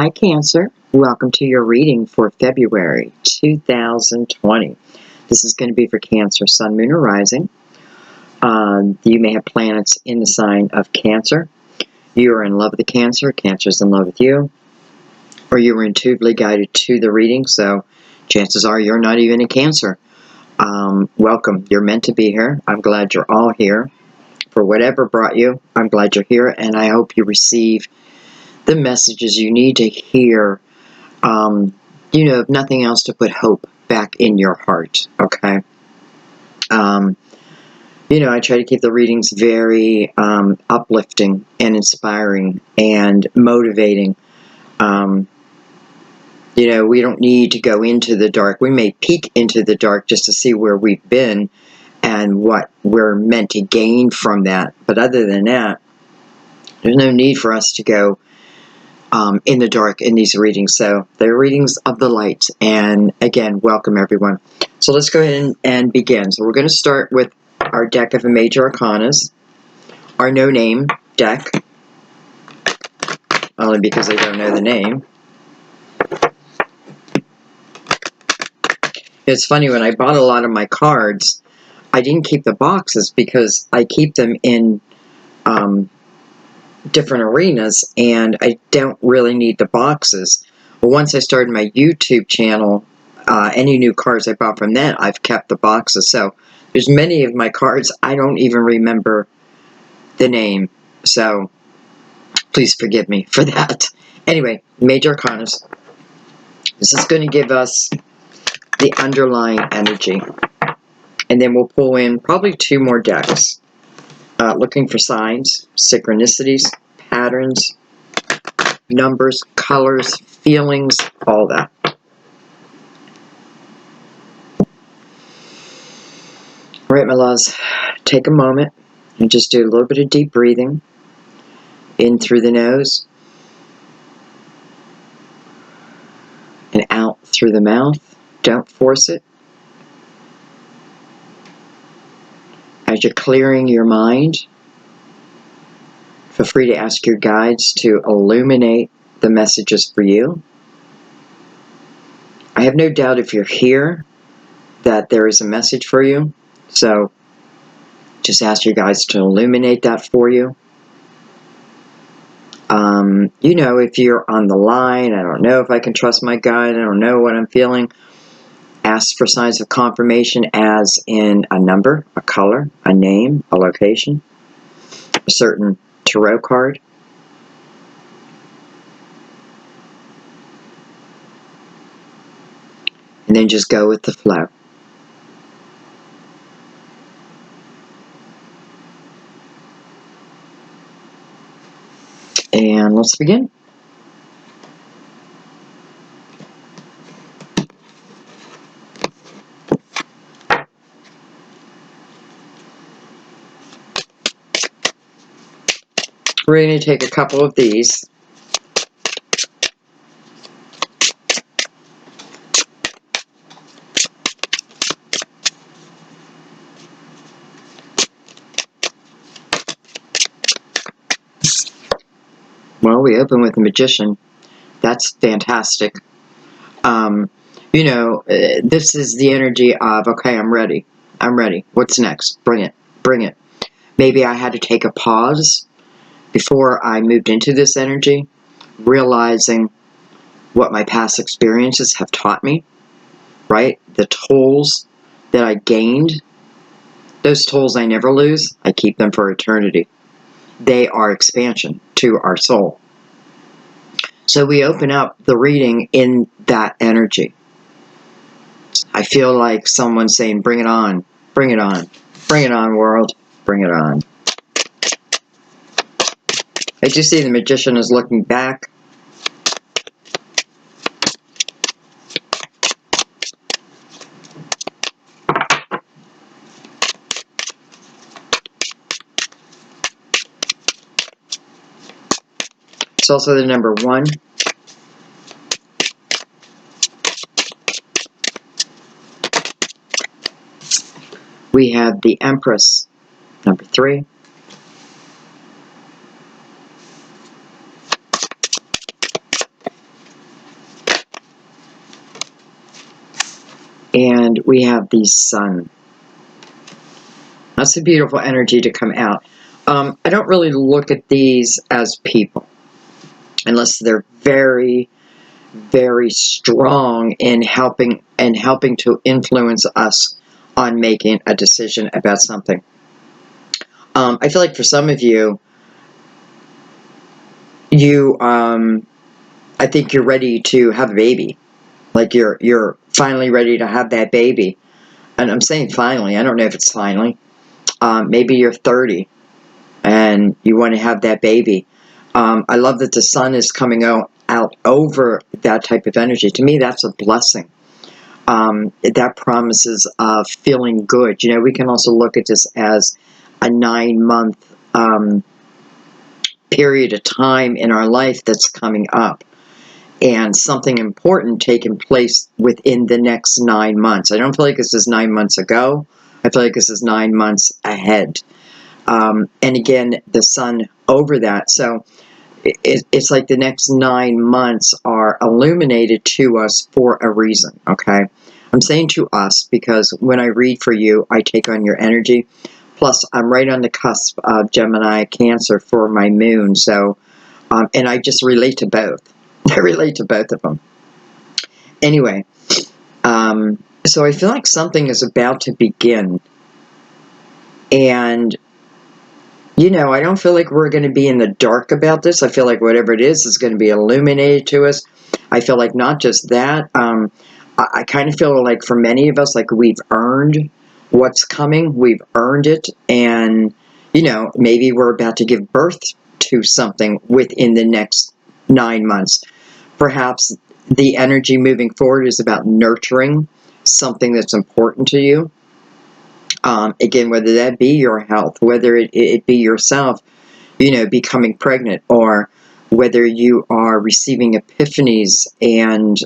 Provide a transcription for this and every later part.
Hi Cancer, welcome to your reading for February 2020. This is going to be for Cancer, Sun, Moon, or Rising. You may have planets in the sign of Cancer. You are in love with the Cancer, Cancer's in love with you, or you were intuitively guided to the reading, so chances are you're not even a Cancer. Welcome, you're meant to be here. I'm glad you're all here. For whatever brought you, I'm glad you're here, and I hope you receive the messages you need to hear, if nothing else, to put hope back in your heart, okay? I try to keep the readings very uplifting and inspiring and motivating. We don't need to go into the dark. We may peek into the dark just to see where we've been and what we're meant to gain from that. But other than that, there's no need for us to go in the dark in these readings. So they're readings of the light. And again, welcome everyone. So let's go ahead and begin. So we're going to start with our deck of the major arcanas, our no-name deck, only because I don't know the name. It's funny, when I bought a lot of my cards, I didn't keep the boxes because I keep them in different arenas, and I don't really need the boxes. But once I started my YouTube channel, any new cards I bought from that, I've kept the boxes. So there's many of my cards I don't even remember the name. So please forgive me for that. Anyway, major arcanas. This is going to give us the underlying energy. And then we'll pull in probably 2 more decks. Looking for signs, synchronicities, patterns, numbers, colors, feelings, all that. All right, my loves, take a moment and just do a little bit of deep breathing in through the nose and out through the mouth. Don't force it. As you're clearing your mind, feel free to ask your guides to illuminate the messages for you. I have no doubt if you're here that there is a message for you. So just ask your guides to illuminate that for you. If you're on the line, I don't know if I can trust my guide, I don't know what I'm feeling, ask for signs of confirmation, as in a number, a color, a name, a location, a certain tarot card. And then just go with the flow. And let's begin. We're going to take a couple of these. Well, we open with the Magician. That's fantastic. This is the energy of, okay, I'm ready. I'm ready. What's next? Bring it. Bring it. Maybe I had to take a pause before I moved into this energy, realizing what my past experiences have taught me, right? The tools that I gained, those tools I never lose. I keep them for eternity. They are expansion to our soul. So we open up the reading in that energy. I feel like someone saying, bring it on, bring it on, bring it on, world, bring it on. As you see, the Magician is looking back. It's also the number 1. We have the Empress, number 3. And we have the Sun. That's a beautiful energy to come out. I don't really look at these as people, unless they're very, very strong in helping to influence us on making a decision about something. I feel like for some of you, I think you're ready to have a baby. Like you're finally ready to have that baby. And I'm saying finally. I don't know if it's finally. Maybe you're 30 and you want to have that baby. I love that the Sun is coming out over that type of energy. To me, that's a blessing. That promises feeling good. You know, we can also look at this as a 9-month period of time in our life that's coming up, and something important taking place within the next 9 months. I don't feel like this is 9 months ago. I feel like this is 9 months ahead. And again, the Sun over that. So it's like the next 9 months are illuminated to us for a reason, okay? I'm saying to us because when I read for you, I take on your energy. Plus, I'm right on the cusp of Gemini Cancer for my moon. So, and I just relate to both. I relate to both of them. Anyway, so I feel like something is about to begin. And, you know, I don't feel like we're going to be in the dark about this. I feel like whatever it is going to be illuminated to us. I feel like not just that. I kind of feel like for many of us, like we've earned what's coming. We've earned it. And, you know, maybe we're about to give birth to something within the next 9 months. Perhaps the energy moving forward is about nurturing something that's important to you. Again, whether that be your health, whether it be yourself, you know, becoming pregnant, or whether you are receiving epiphanies and,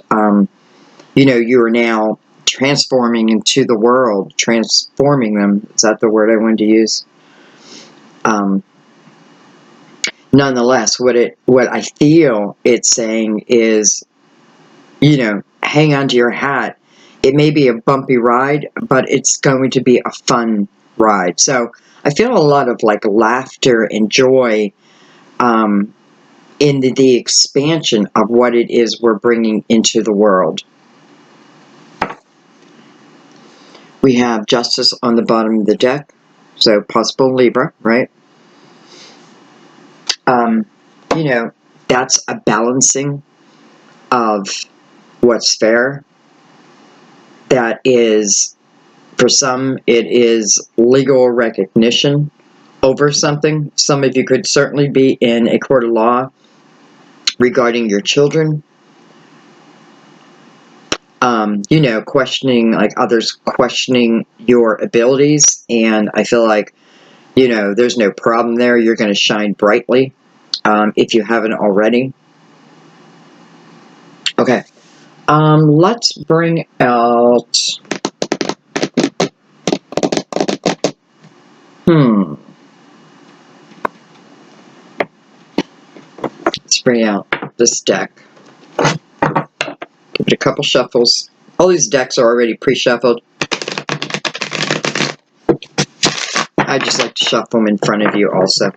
you know, you are now transforming into the world, transforming them. Is that the word I wanted to use? Nonetheless, what I feel it's saying is, you know, hang on to your hat. It may be a bumpy ride, but it's going to be a fun ride. So I feel a lot of like laughter and joy in the expansion of what it is we're bringing into the world. We have Justice on the bottom of the deck, so possible Libra, right? You know, that's a balancing of what's fair. That is, for some, it is legal recognition over something. Some of you could certainly be in a court of law regarding your children. You know, questioning, like others questioning your abilities. And I feel like, you know, there's no problem there. You're going to shine brightly if you haven't already. Okay. Let's bring out... Let's bring out this deck. Give it a couple shuffles. All these decks are already pre-shuffled. I just like to shuffle them in front of you also.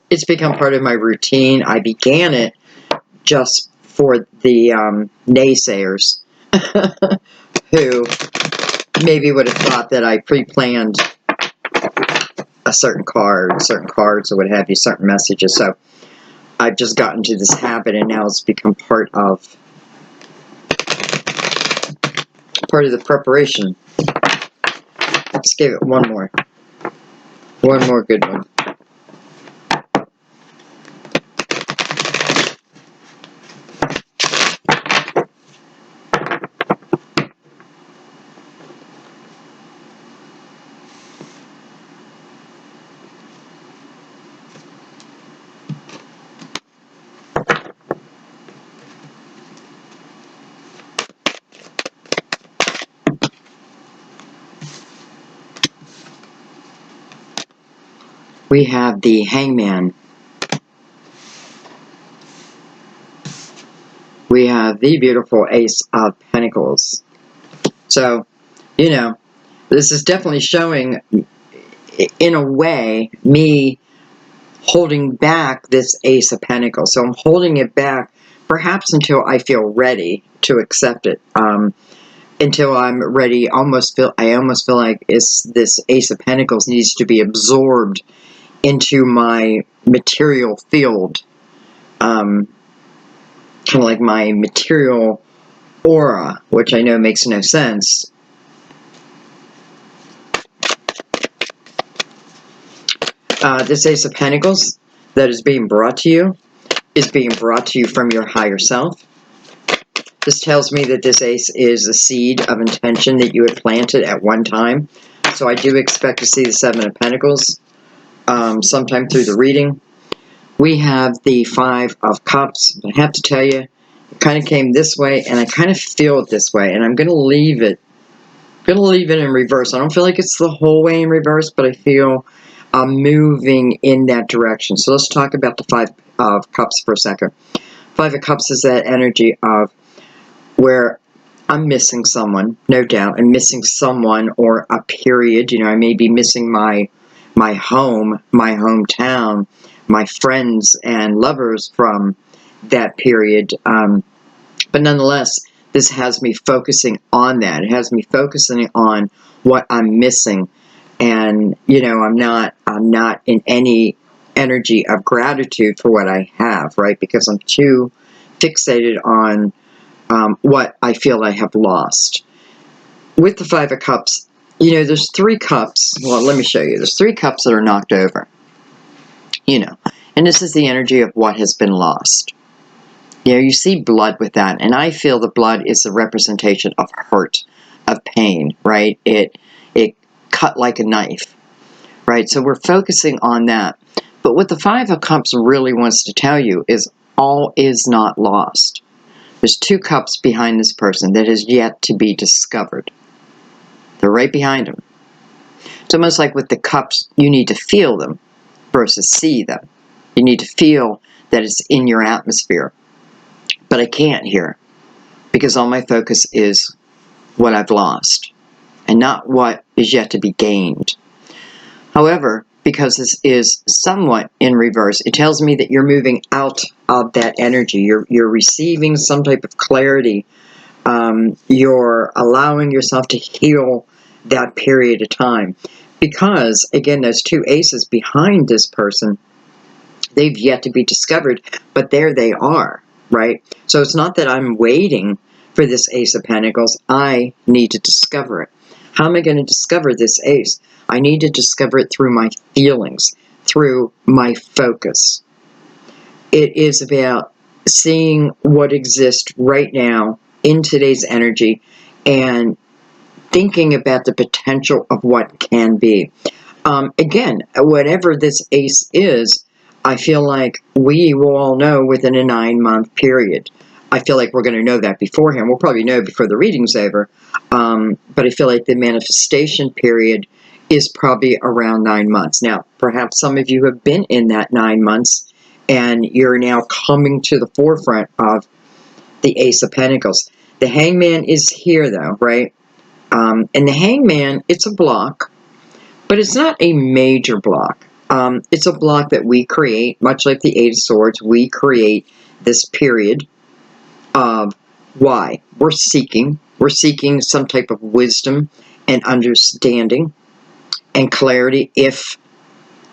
It's become part of my routine. I began it just for the naysayers who maybe would have thought that I pre-planned a certain card, certain cards or what have you, certain messages. So I've just gotten to this habit, and now it's become part of the preparation. Let's give it one more good one. We have the Hangman. We have the beautiful Ace of Pentacles. So, you know, this is definitely showing, in a way, me holding back this Ace of Pentacles. So I'm holding it back perhaps until I feel ready to accept it. Until I'm ready, I almost feel like this Ace of Pentacles needs to be absorbed into my material field. Kind of like my material aura, which I know makes no sense. This Ace of Pentacles that is being brought to you is being brought to you from your higher self. This tells me that this ace is a seed of intention that you had planted at one time. So I do expect to see the Seven of Pentacles sometime through the reading. We have the Five of Cups. I have to tell you, it kind of came this way, and I kind of feel it this way, and I'm going to leave it. I'm going to leave it in reverse. I don't feel like it's the whole way in reverse, but I feel I'm moving in that direction. So let's talk about the Five of Cups for a second. Five of Cups is that energy of where I'm missing someone, no doubt. I'm missing someone or a period. You know, I may be missing my home, my hometown, my friends and lovers from that period. But nonetheless, this has me focusing on that. It has me focusing on what I'm missing. And, you know, I'm not in any energy of gratitude for what I have, right? Because I'm too fixated on what I feel I have lost. With the Five of Cups, you know, there's three cups. Well, let me show you. There's three cups that are knocked over. You know, and this is the energy of what has been lost. You know, you see blood with that, and I feel the blood is the representation of hurt, of pain, right? It cut like a knife, right? So we're focusing on that. But what the Five of Cups really wants to tell you is all is not lost. There's two cups behind this person that is yet to be discovered. They're right behind him. It's almost like with the cups, you need to feel them versus see them. You need to feel that it's in your atmosphere. But I can't here because all my focus is what I've lost and not what is yet to be gained. However, because this is somewhat in reverse, it tells me that you're moving out of that energy. You're receiving some type of clarity. You're allowing yourself to heal that period of time. Because, again, those two aces behind this person, they've yet to be discovered, but there they are, right? So it's not that I'm waiting for this Ace of Pentacles. I need to discover it. How am I going to discover this ace? I need to discover it through my feelings, through my focus. It is about seeing what exists right now in today's energy and thinking about the potential of what can be. Again, whatever this ace is, I feel like we will all know within a 9-month period. I feel like we're going to know that beforehand. We'll probably know before the reading's over. But I feel like the manifestation period is probably around 9 months. Now, perhaps some of you have been in that 9 months and you're now coming to the forefront of the Ace of Pentacles. The Hangman is here though, right? And the Hangman, it's a block, but it's not a major block. It's a block that we create, much like the Eight of Swords. We create this period of why we're seeking some type of wisdom and understanding and clarity. If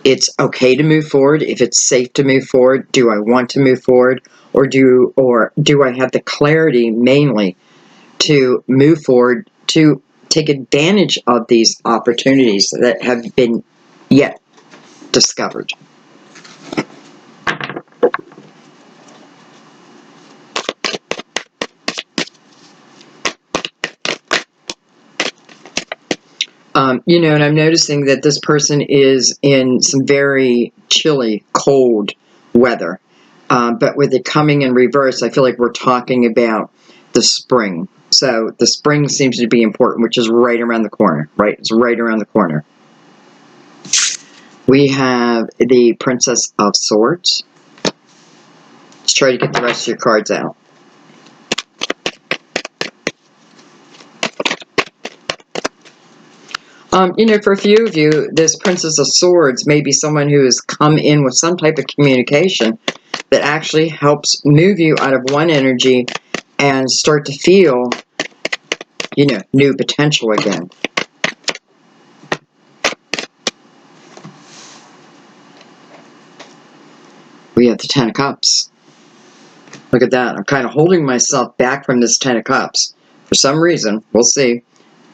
it's okay to move forward, if it's safe to move forward, do I want to move forward, or do I have the clarity mainly to move forward, to take advantage of these opportunities that have been yet discovered. You know, and I'm noticing that this person is in some very chilly, cold weather. But with it coming in reverse, I feel like we're talking about the spring. So the spring seems to be important, which is right around the corner, right? It's right around the corner. We have the Princess of Swords. Let's try to get the rest of your cards out. For a few of you, this Princess of Swords may be someone who has come in with some type of communication that actually helps move you out of one energy and start to feel, new potential again. We have the Ten of Cups. Look at that. I'm kind of holding myself back from this Ten of Cups. For some reason, we'll see.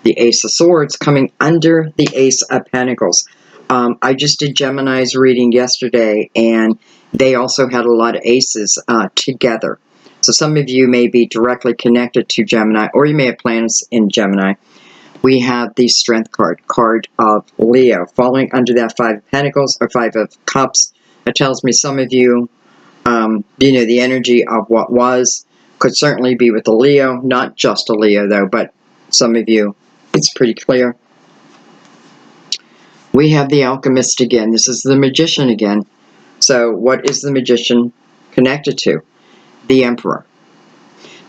The Ace of Swords coming under the Ace of Pentacles. I just did Gemini's reading yesterday, and they also had a lot of aces together. So some of you may be directly connected to Gemini, or you may have planets in Gemini. We have the Strength card of Leo, falling under that Five of Pentacles, or Five of Cups. It tells me some of you, the energy of what was could certainly be with a Leo, not just a Leo though, but some of you, it's pretty clear. We have the Alchemist again. This is the Magician again. So what is the Magician connected to? The Emperor.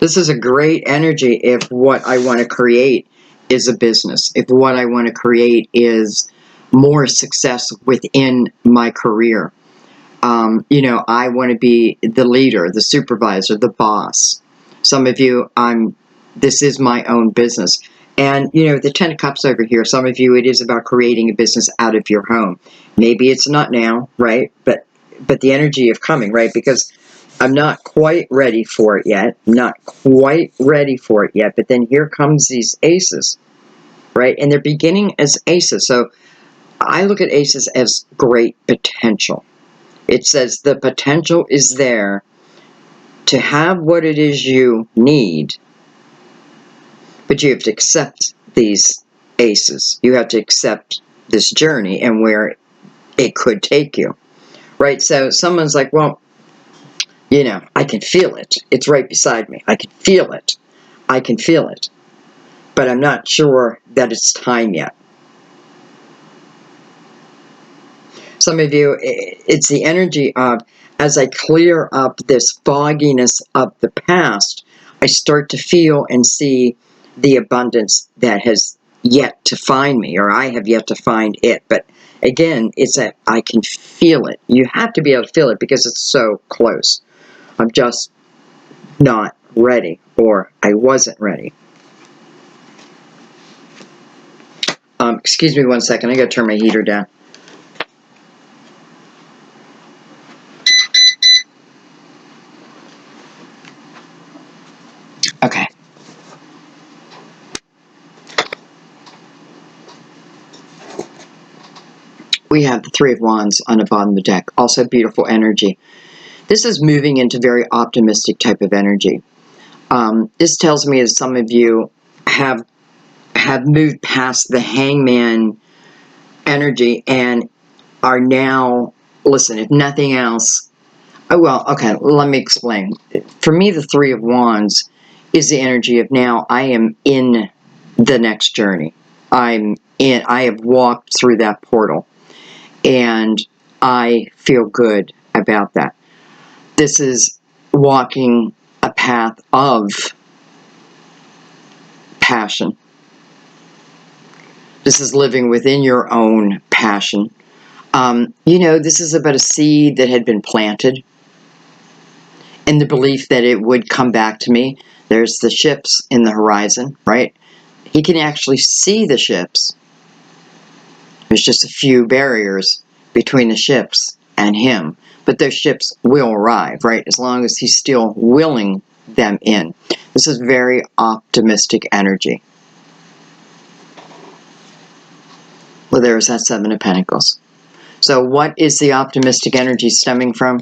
This is a great energy if what I want to create is a business. If what I want to create is more success within my career. I want to be the leader, the supervisor, the boss. Some of you, this is my own business. And, the Ten of Cups over here, some of you, it is about creating a business out of your home. Maybe it's not now, right? But the energy of coming, right? Because I'm not quite ready for it yet. Not quite ready for it yet. But then here comes these aces, right? And they're beginning as aces. So I look at aces as great potential. It says the potential is there to have what it is you need, but you have to accept these aces. You have to accept this journey and where it could take you, right? So someone's like, well, I can feel it. It's right beside me. I can feel it. I can feel it. But I'm not sure that it's time yet. Some of you, it's the energy of, as I clear up this fogginess of the past, I start to feel and see the abundance that has yet to find me, or I have yet to find it. But again, it's that I can feel it. You have to be able to feel it because it's so close. I'm just not ready, or I wasn't ready. Excuse me one second. I got to turn my heater down. Okay. We have the Three of Wands on the bottom of the deck. Also beautiful energy. This is moving into very optimistic type of energy. This tells me that some of you have moved past the hangman energy and are now, listen, if nothing else, okay, let me explain. For me, the Three of Wands is the energy of now I am in the next journey. I have walked through that portal, and I feel good about that. This is walking a path of passion. This is living within your own passion. This is about a seed that had been planted in the belief that it would come back to me. There's the ships in the horizon, right? He can actually see the ships. There's just a few barriers between the ships and him. But those ships will arrive, right? As long as he's still willing them in. This is very optimistic energy. Well, there's that Seven of Pentacles. So what is the optimistic energy stemming from?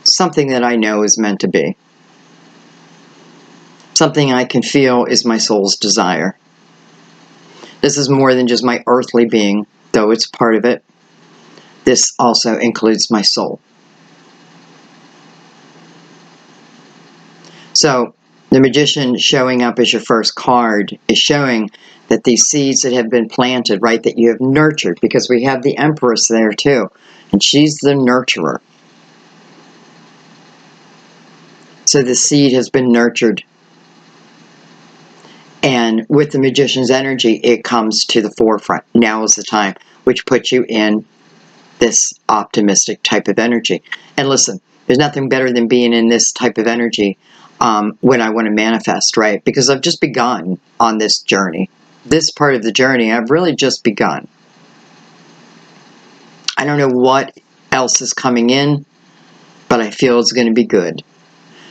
Something that I know is meant to be. Something I can feel is my soul's desire. This is more than just my earthly being, though it's part of it. This also includes my soul. So, the Magician showing up as your first card is showing that these seeds that have been planted, right, that you have nurtured, because we have the Empress there too, and she's the nurturer. So the seed has been nurtured. And with the Magician's energy, it comes to the forefront. Now is the time, which puts you in this optimistic type of energy. And listen, there's nothing better than being in this type of energy when I want to manifest, right? Because I've just begun on this journey. This part of the journey, I've really just begun. I don't know what else is coming in, but I feel it's going to be good.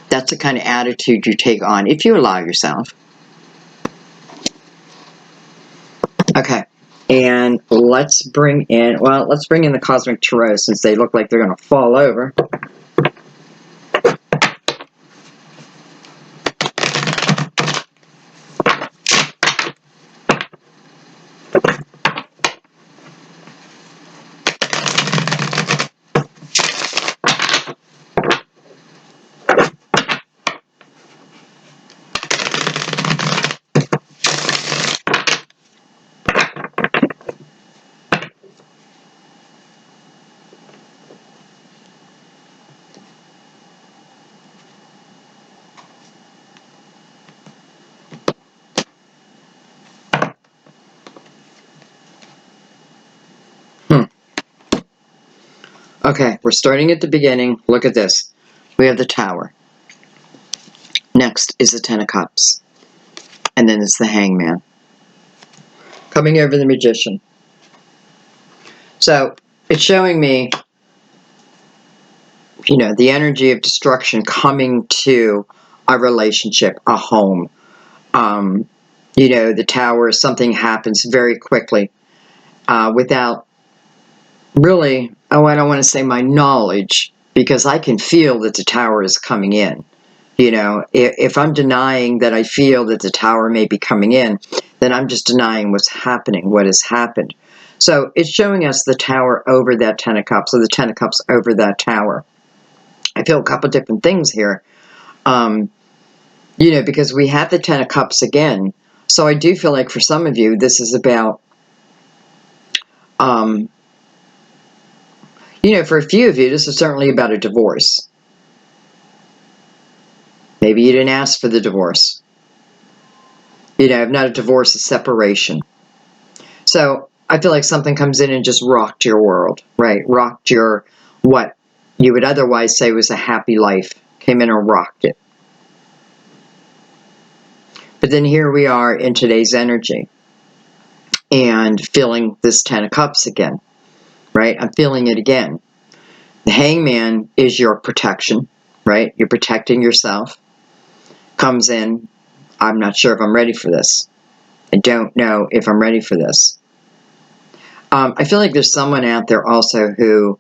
That's the kind of attitude you take on if you allow yourself. Okay, and let's bring in the Cosmic Tarot, since they look like they're going to fall over. Okay, we're starting at the beginning. Look at this. We have the Tower. Next is the Ten of Cups. And then it's the Hangman. Coming over the Magician. So, it's showing me, the energy of destruction coming to a relationship, a home. The Tower, something happens very quickly without really, I don't want to say my knowledge, because I can feel that the Tower is coming in. If I'm denying that I feel that the Tower may be coming in, then I'm just denying what's happening, what has happened. So it's showing us the Tower over that Ten of Cups, or the Ten of Cups over that Tower. I feel a couple different things here, because we have the Ten of Cups again. So I do feel like for some of you, this is about, for a few of you, this is certainly about a divorce. Maybe you didn't ask for the divorce. If not a divorce, a separation. So I feel like something comes in and just rocked your world, right? Rocked your, what you would otherwise say was a happy life, came in and rocked it. But then here we are in today's energy and feeling this Ten of Cups again, right? I'm feeling it again. The Hangman is your protection, right? You're protecting yourself. Comes in, I'm not sure if I'm ready for this. I don't know if I'm ready for this. I feel like there's someone out there also who,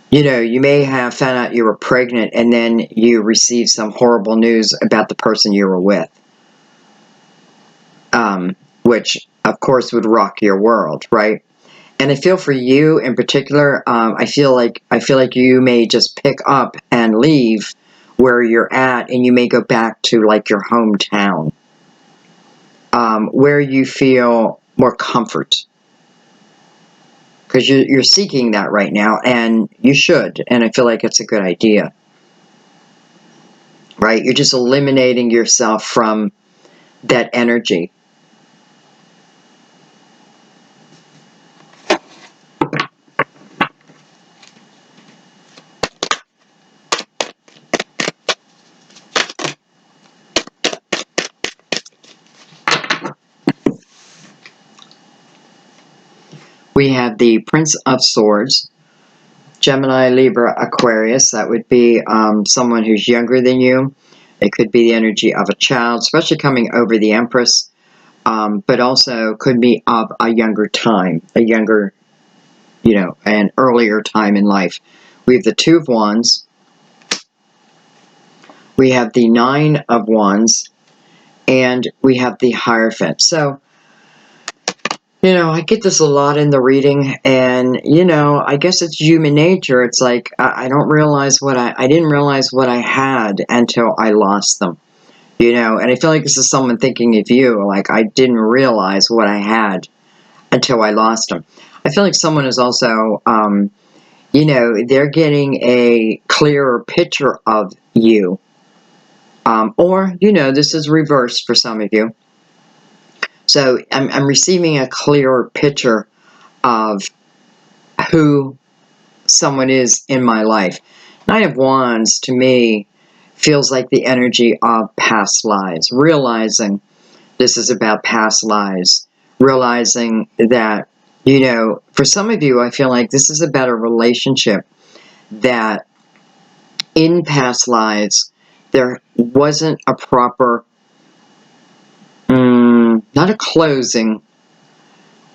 you may have found out you were pregnant and then you received some horrible news about the person you were with. Which, of course, would rock your world, right? And I feel for you in particular, I feel like you may just pick up and leave where you're at, and you may go back to like your hometown, where you feel more comfort, because you're seeking that right now, and you should. And I feel like it's a good idea, right? You're just eliminating yourself from that energy. We have the Prince of Swords, Gemini, Libra, Aquarius. That would be someone who's younger than you. It could be the energy of a child, especially coming over the Empress, but also could be of a younger time, an earlier time in life. We have the Two of Wands. We have the Nine of Wands, and we have the Hierophant. So, I get this a lot in the reading, and, I guess it's human nature. It's like, I didn't realize what I had until I lost them, and I feel like this is someone thinking of you, like, I didn't realize what I had until I lost them. I feel like someone is also, they're getting a clearer picture of you, Or, you know, this is reversed for some of you. So I'm receiving a clearer picture of who someone is in my life. Nine of Wands, to me, feels like the energy of past lives. Realizing this is about past lives. Realizing that, you know, for some of you, I feel like this is about a relationship that in past lives, there wasn't a proper, not a closing,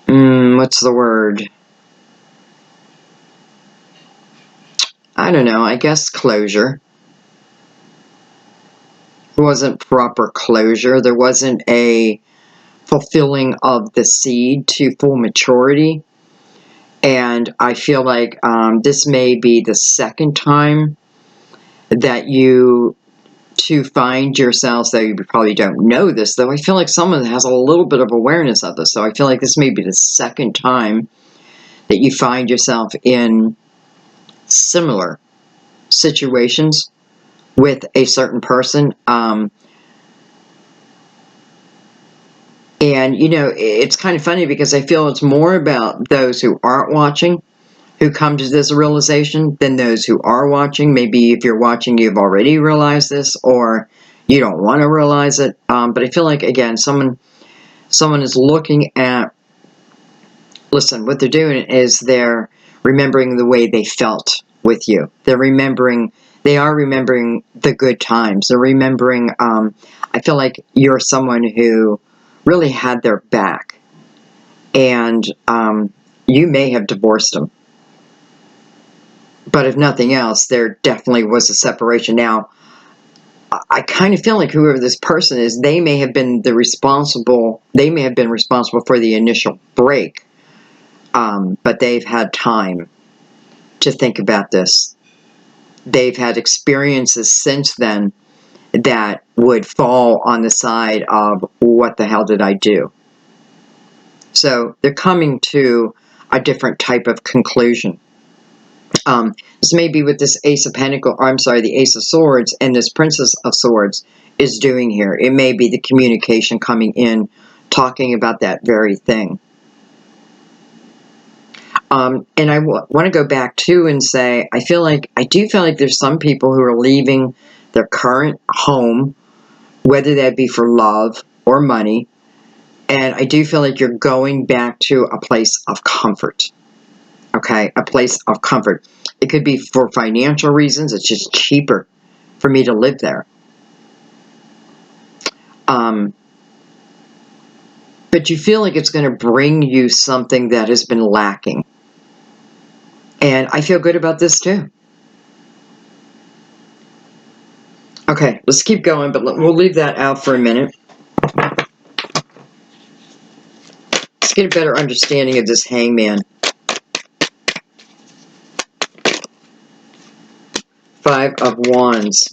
what's the word? I don't know, I guess closure. It wasn't proper closure. There wasn't a fulfilling of the seed to full maturity. And I feel like this may be the second time that you to find yourselves, though you probably don't know this, though I feel like someone has a little bit of awareness of this. So I feel like this may be the second time that you find yourself in similar situations with a certain person. And, you know, it's kind of funny because I feel it's more about those who aren't watching who come to this realization than those who are watching. Maybe if you're watching, you've already realized this, or you don't want to realize it. But I feel like, again, someone is looking at, listen, what they're doing is they're remembering the way they felt with you. They are remembering the good times. They're remembering, I feel like you're someone who really had their back. And you may have divorced them. But if nothing else, there definitely was a separation. Now, I kind of feel like whoever this person is, they may have been responsible for the initial break. But they've had time to think about this. They've had experiences since then that would fall on the side of, what the hell did I do? So they're coming to a different type of conclusion. This may be what this the Ace of Swords and this Princess of Swords is doing here. It may be the communication coming in, talking about that very thing. And I want to go back too and say, I do feel like there's some people who are leaving their current home, whether that be for love or money. And I do feel like you're going back to a place of comfort. Okay, a place of comfort. It could be for financial reasons. It's just cheaper for me to live there. But you feel like it's going to bring you something that has been lacking. And I feel good about this too. Okay, let's keep going, but we'll leave that out for a minute. Let's get a better understanding of this Hangman. Five of Wands.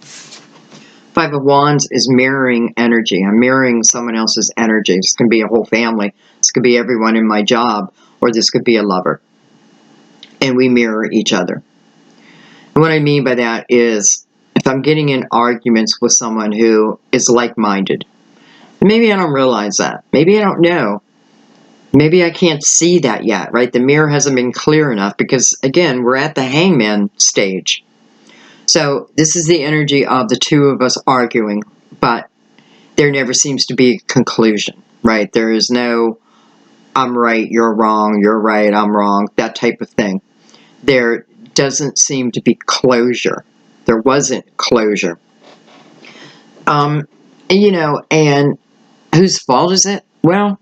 Five of Wands is mirroring energy. I'm mirroring someone else's energy. This can be a whole family. This could be everyone in my job, or this could be a lover. And we mirror each other. And what I mean by that is, if I'm getting in arguments with someone who is like-minded, maybe I don't realize that. Maybe I don't know. Maybe I can't see that yet, right? The mirror hasn't been clear enough because, again, we're at the Hangman stage. So this is the energy of the two of us arguing, but there never seems to be a conclusion, right? There is no, I'm right, you're wrong, you're right, I'm wrong, that type of thing. There doesn't seem to be closure. There wasn't closure. You know, and whose fault is it? Well,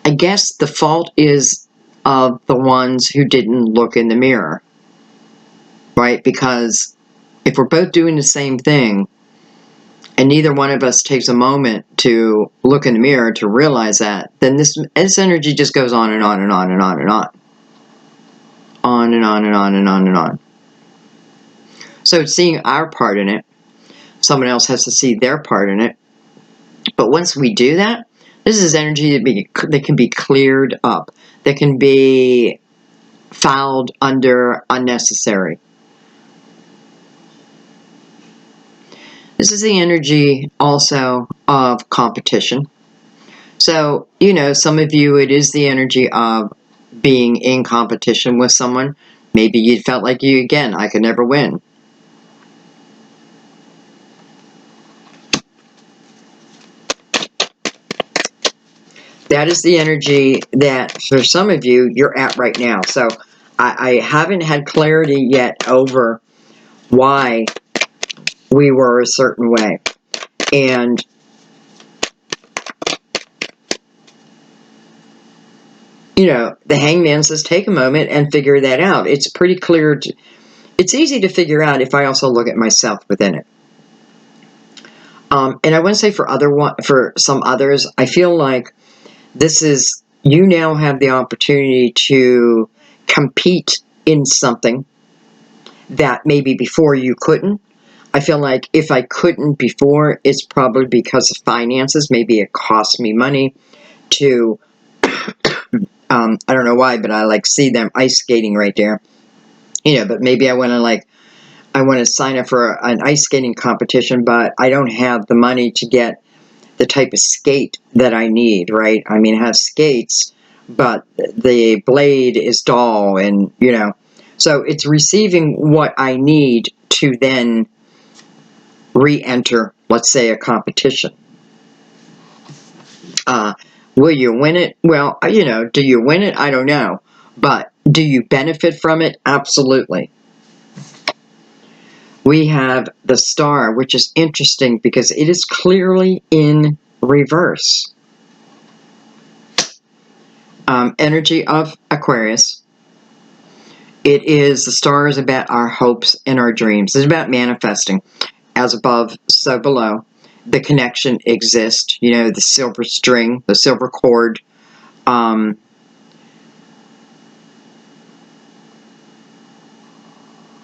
I guess the fault is of the ones who didn't look in the mirror, right? Because if we're both doing the same thing, and neither one of us takes a moment to look in the mirror to realize that, then this energy just goes on and on and on and on and on. On and on and on and on and on. So it's seeing our part in it. Someone else has to see their part in it. But once we do that, this is energy that can be cleared up. That can be filed under unnecessary. This is the energy also of competition. So, you know, some of you, it is the energy of being in competition with someone. Maybe you felt like I could never win. That is the energy that, for some of you, you're at right now. So, I haven't had clarity yet over why we were a certain way. And you know, the hangman says take a moment and figure that out. It's pretty clear. It's easy to figure out if I also look at myself within it. And I want to say for some others, I feel like this is, you now have the opportunity to compete in something that maybe before you couldn't. I feel like if I couldn't before, it's probably because of finances. Maybe it cost me money to, I don't know why, but I like see them ice skating right there. You know, but maybe I want to sign up for an ice skating competition, but I don't have the money to get the type of skate that I need, right? I mean, it has skates, but the blade is dull, and, you know, so it's receiving what I need to then re-enter, let's say, a competition. Will you win it? Well, you know, do you win it? I don't know. But do you benefit from it? Absolutely. We have the star, which is interesting because it is clearly in reverse. Energy of Aquarius. It is, the star is about our hopes and our dreams. It's about manifesting. As above, so below. The connection exists. You know, the silver string, the silver cord. But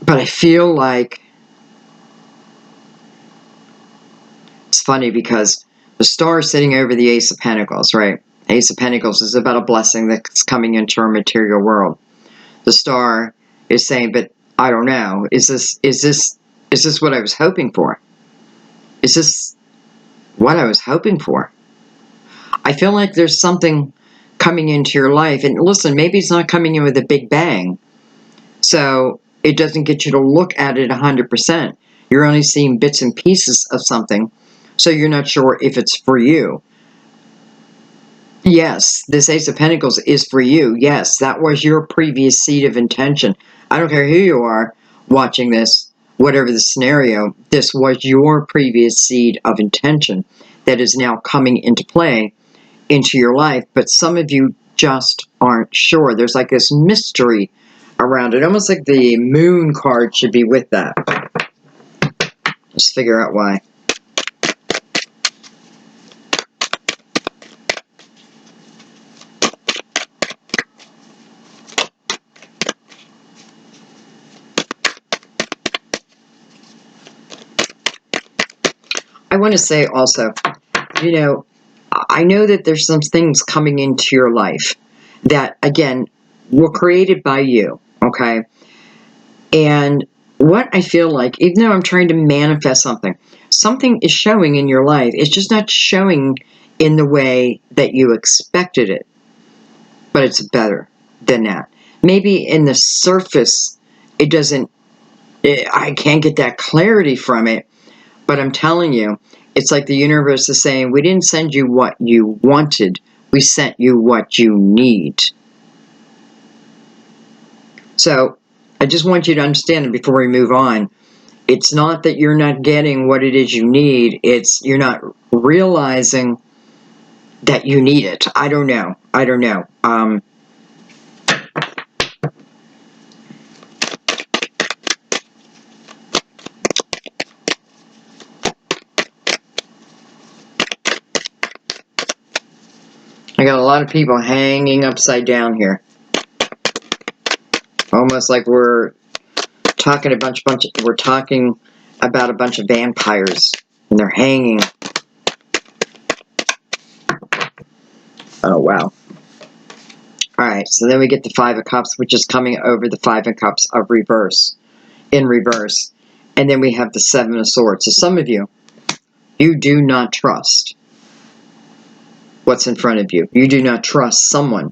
I feel like it's funny because the star is sitting over the Ace of Pentacles, right? Ace of Pentacles is about a blessing that's coming into our material world. The star is saying, but I don't know. Is this what I was hoping for? Is this what I was hoping for? I feel like there's something coming into your life. And listen, maybe it's not coming in with a big bang. So it doesn't get you to look at it 100%. You're only seeing bits and pieces of something. So you're not sure if it's for you. Yes, this Ace of Pentacles is for you. Yes, that was your previous seed of intention. I don't care who you are watching this, whatever the scenario, this was your previous seed of intention that is now coming into play into your life. But some of you just aren't sure. There's like this mystery around it, almost like the moon card should be with that. Let's figure out why. I want to say also, you know, I know that there's some things coming into your life that, again, were created by you, okay? And what I feel like, even though I'm trying to manifest something, something is showing in your life. It's just not showing in the way that you expected it, but it's better than that. Maybe in the surface, it doesn't, I can't get that clarity from it, but I'm telling you, it's like the universe is saying, we didn't send you what you wanted. We sent you what you need. So I just want you to understand that before we move on, it's not that you're not getting what it is you need. It's you're not realizing that you need it. I don't know. I don't know. I got a lot of people hanging upside down here. Almost like we're talking we're talking about a bunch of vampires and they're hanging. Oh, wow. Alright, so then we get the Five of Cups, which is coming over the Five of Cups of reverse, in reverse. And then we have the Seven of Swords. So some of you, You do not trust what's in front of you. You do not trust someone.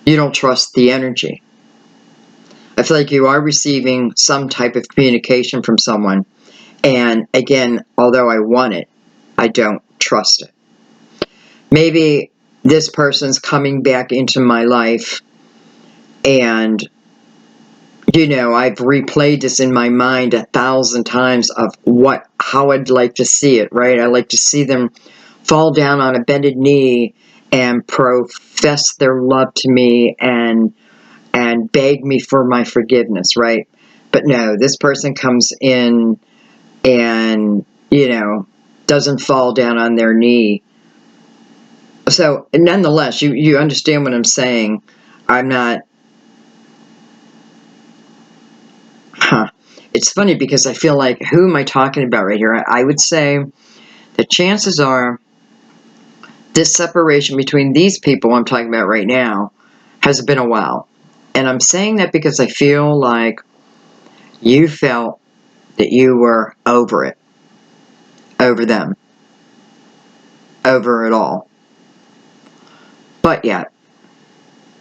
You don't trust the energy. I feel like you are receiving some type of communication from someone. And again, although I want it, I don't trust it. Maybe this person's coming back into my life and, you know, I've replayed this in my mind 1,000 times of how I'd like to see it, right? I like to see them fall down on a bended knee and profess their love to me and beg me for my forgiveness, right? But no, this person comes in and, you know, doesn't fall down on their knee. So, nonetheless, you understand what I'm saying. I'm not... It's funny because I feel like, who am I talking about right here? I would say the chances are this separation between these people I'm talking about right now has been a while. And I'm saying that because I feel like you felt that you were over it. Over them. Over it all. But yet,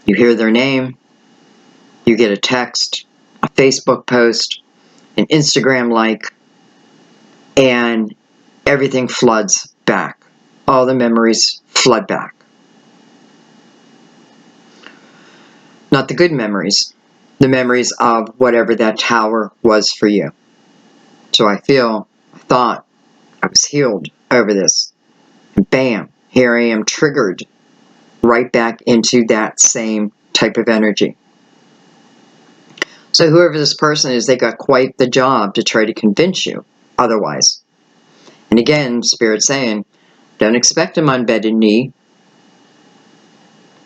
you hear their name, you get a text, a Facebook post, an Instagram like, and everything floods back. All the memories flood back. Not the good memories. The memories of whatever that tower was for you. So I thought I was healed over this. And bam, here I am triggered right back into that same type of energy. So whoever this person is, they got quite the job to try to convince you otherwise. And again, Spirit's saying, don't expect them on bended knee.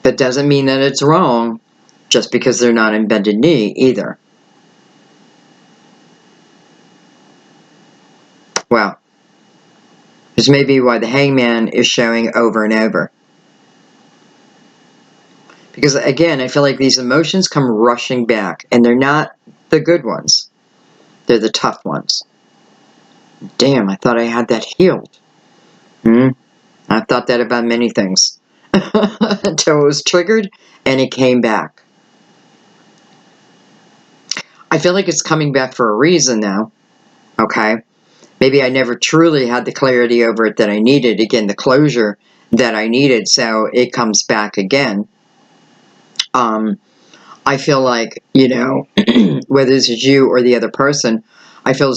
That doesn't mean that it's wrong just because they're not on bended knee either. Well, this may be why the hangman is showing over and over. Because again, I feel like these emotions come rushing back, and they're not the good ones. They're the tough ones. Damn, I thought I had that healed. I've thought that about many things. Until it was triggered, and it came back. I feel like it's coming back for a reason now. Okay? Maybe I never truly had the clarity over it that I needed. Again, the closure that I needed, so it comes back again. I feel like, you know, whether this is you or the other person, I feel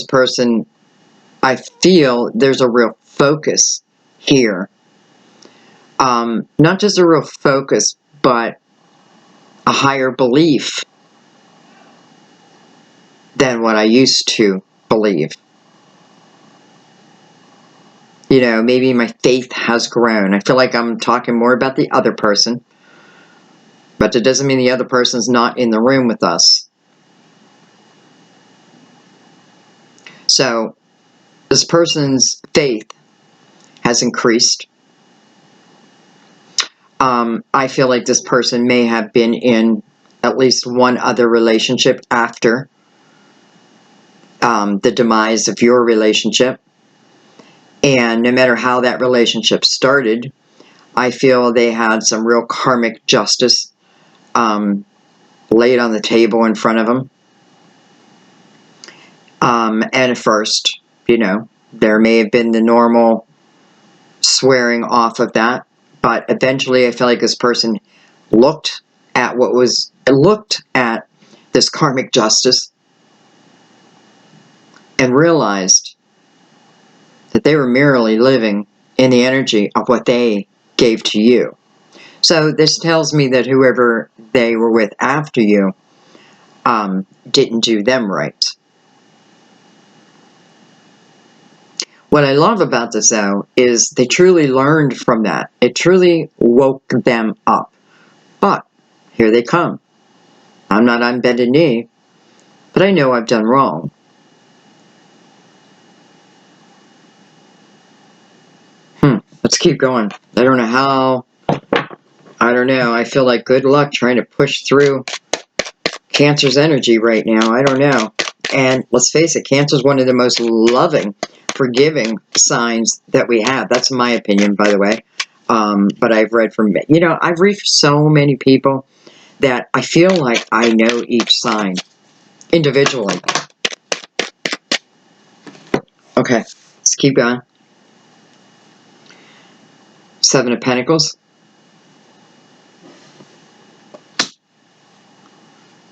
there's a real focus here. Not just a real focus, but a higher belief than what I used to believe. You know, maybe my faith has grown. I feel like I'm talking more about the other person. But it doesn't mean the other person's not in the room with us. So, this person's faith has increased. I feel like this person may have been in at least one other relationship after the demise of your relationship. And no matter how that relationship started, I feel they had some real karmic justice laid on the table in front of them. And at first, you know, there may have been the normal swearing off of that, but eventually I feel like this person looked at this karmic justice and realized that they were merely living in the energy of what they gave to you. So this tells me that whoever they were with after you didn't do them right. What I love about this, though, is they truly learned from that. It truly woke them up. But here they come. I'm not on bended knee, but I know I've done wrong. Let's keep going. I don't know how. I don't know. I feel like good luck trying to push through Cancer's energy right now. I don't know. And let's face it, Cancer is one of the most loving, forgiving signs that we have. That's my opinion, by the way. But I've read from, I've read for so many people that I feel like I know each sign individually. Okay, let's keep going. Seven of Pentacles.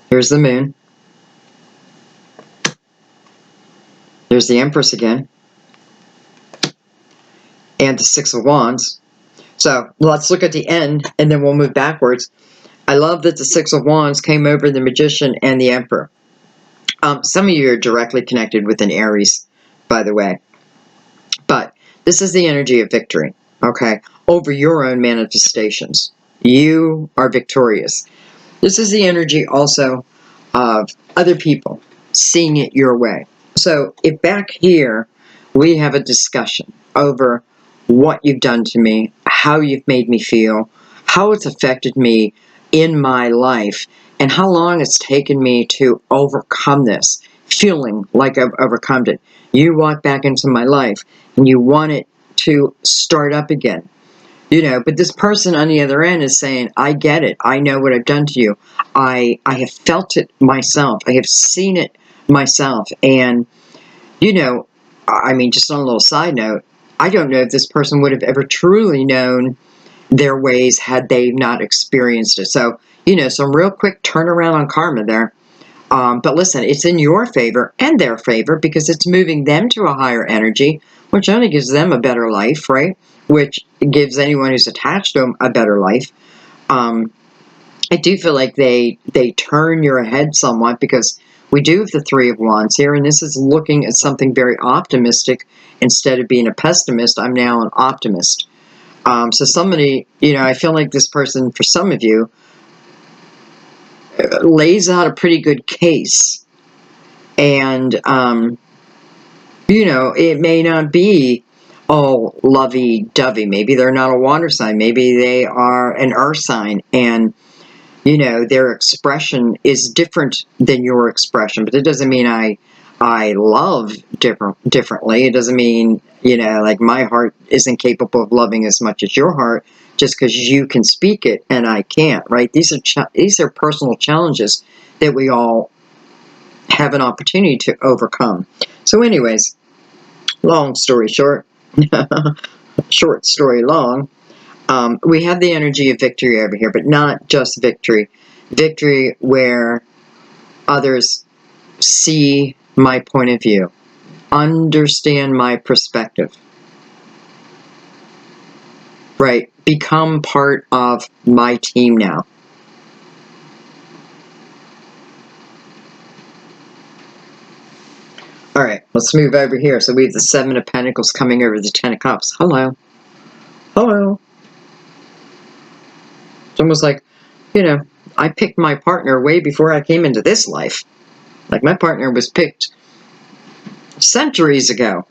Here's the Moon. There's the Empress again. And the Six of Wands. So let's look at the end, and then we'll move backwards. I love that the Six of Wands came over the Magician and the Emperor. Some of you are directly connected with an Aries, by the way. But this is the energy of victory, okay, over your own manifestations. You are victorious. This is the energy also of other people seeing it your way. So if back here we have a discussion over what you've done to me, how you've made me feel, how it's affected me in my life, and how long it's taken me to overcome this, feeling like I've overcome it. You walk back into my life and you want it to start up again. But this person on the other end is saying, I get it. I know what I've done to you. I have felt it myself. I have seen it myself. And, just on a little side note, I don't know if this person would have ever truly known their ways had they not experienced it. So, some real quick turnaround on karma there. But listen, it's in your favor and their favor because it's moving them to a higher energy, which only gives them a better life, right? Which gives anyone who's attached to them a better life. I do feel like they turn your head somewhat because we do have the Three of Wands here, and this is looking at something very optimistic. Instead of being a pessimist, I'm now an optimist. So somebody, I feel like this person, for some of you, lays out a pretty good case. And, it may not be all lovey-dovey. Maybe they're not a water sign. Maybe they are an earth sign. And, their expression is different than your expression. But it doesn't mean I love differently. It doesn't mean, like my heart isn't capable of loving as much as your heart just because you can speak it and I can't, right? These are personal challenges that we all have an opportunity to overcome. So anyways, long story short, short story long, we have the energy of victory over here, but not just victory. Victory where others see my point of view, understand my perspective, right? Become part of my team now. All right, let's move over here. So we have the Seven of Pentacles coming over the Ten of Cups. Hello. Hello. It's almost like, I picked my partner way before I came into this life. Like my partner was picked centuries ago.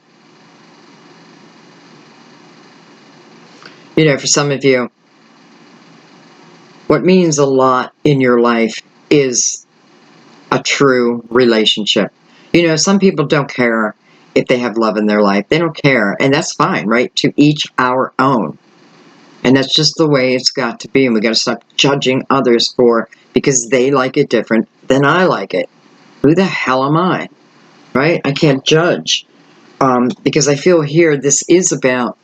For some of you, what means a lot in your life is a true relationship. Some people don't care if they have love in their life. They don't care, and that's fine, right? To each our own. And that's just the way it's got to be, and we got to stop judging others because they like it different than I like it. Who the hell am I, right? I can't judge, because I feel here this is about,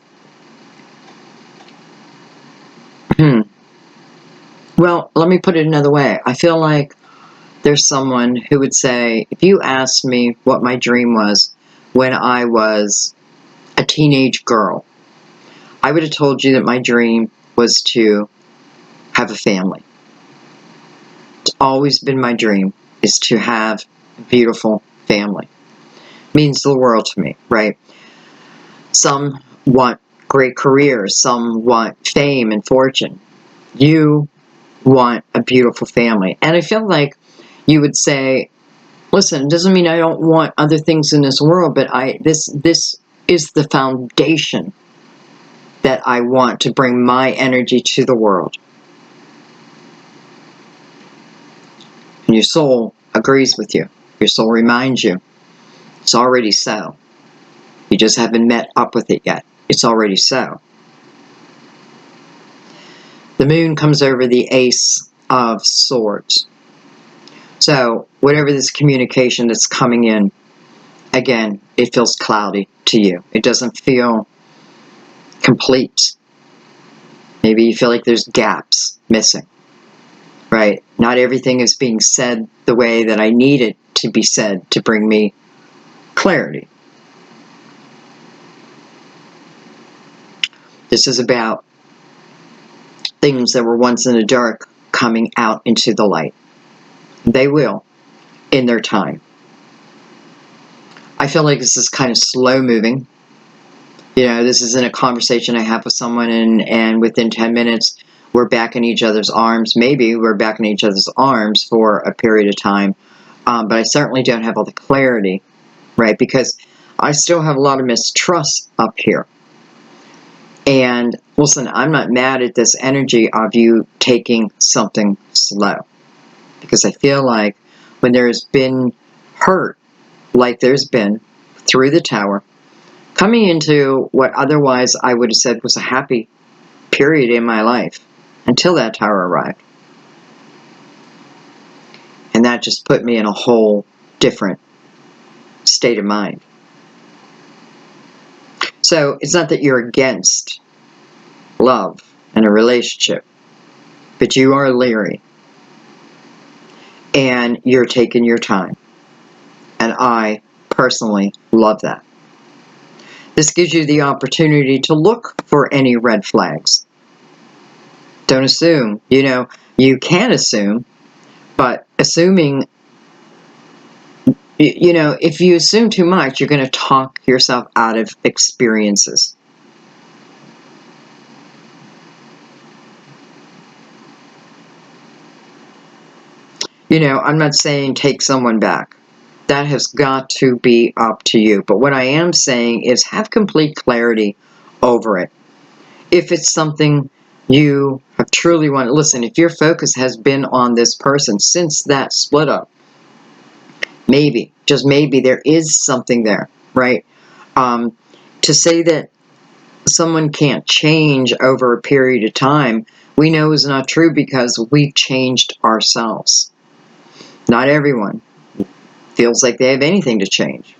well, let me put it another way. I feel like there's someone who would say, if you asked me what my dream was when I was a teenage girl, I would have told you that my dream was to have a family. It's always been my dream is to have a beautiful family. It means the world to me, right? Some want great careers. Some want fame and fortune. You want a beautiful family. And I feel like you would say, listen, it doesn't mean I don't want other things in this world, but this is the foundation that I want to bring my energy to the world. And your soul agrees with you. Your soul reminds you. It's already so. You just haven't met up with it yet. It's already so. The moon comes over the Ace of Swords. So whatever this communication that's coming in, again, it feels cloudy to you. It doesn't feel complete. Maybe you feel like there's gaps missing, right? Not everything is being said the way that I need it to be said to bring me clarity. This is about things that were once in the dark coming out into the light. They will, in their time. I feel like this is kind of slow moving. You know, this isn't a conversation I have with someone and within 10 minutes we're back in each other's arms. Maybe we're back in each other's arms for a period of time. But I certainly don't have all the clarity, right? Because I still have a lot of mistrust up here. And listen, I'm not mad at this energy of you taking something slow. Because I feel like when there's been hurt, like there's been through the tower, coming into what otherwise I would have said was a happy period in my life until that tower arrived. And that just put me in a whole different state of mind. So it's not that you're against love and a relationship, but you are leery. And you're taking your time. And I personally love that. This gives you the opportunity to look for any red flags. Don't assume. You know, you can assume, but assuming, you know, if you assume too much, you're going to talk yourself out of experiences. You know, I'm not saying take someone back. That has got to be up to you. But what I am saying is have complete clarity over it. If it's something you have truly wanted, listen, if your focus has been on this person since that split up, maybe, just maybe, there is something there, right? To say that someone can't change over a period of time, we know is not true because we've changed ourselves. Not everyone feels like they have anything to change.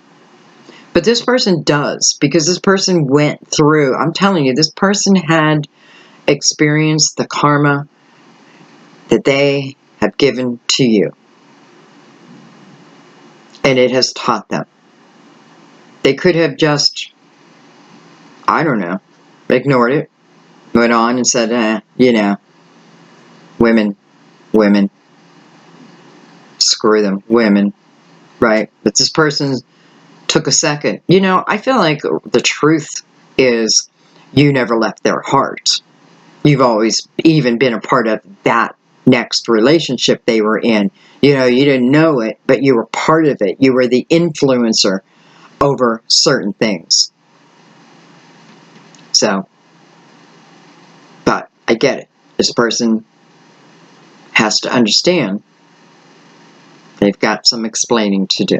But this person does, because this person went through, I'm telling you, this person had experienced the karma that they have given to you. And it has taught them. They could have just, I don't know, ignored it, went on and said, you know, women, screw them, women, right? But this person took a second. You know, I feel like the truth is you never left their heart. You've always even been a part of that next relationship they were in. You know, you didn't know it, but you were part of it. You were the influencer over certain things. So, but I get it. This person has to understand they've got some explaining to do.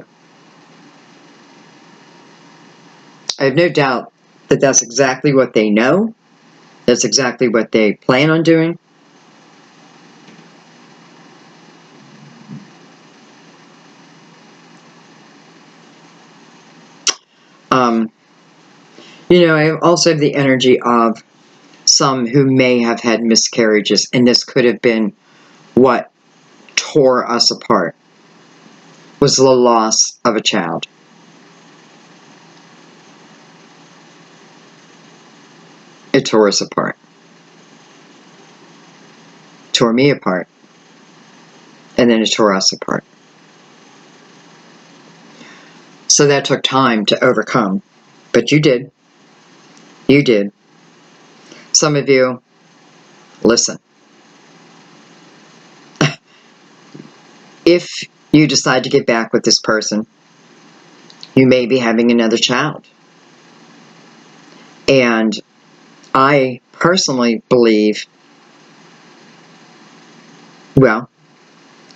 I have no doubt that that's exactly what they know. That's exactly what they plan on doing. You know, I also have the energy of some who may have had miscarriages, and this could have been what tore us apart, was the loss of a child. It tore us apart. Tore me apart. And then it tore us apart. So that took time to overcome. But you did. You did. Some of you, listen. If you decide to get back with this person, you may be having another child. And I personally believe, well,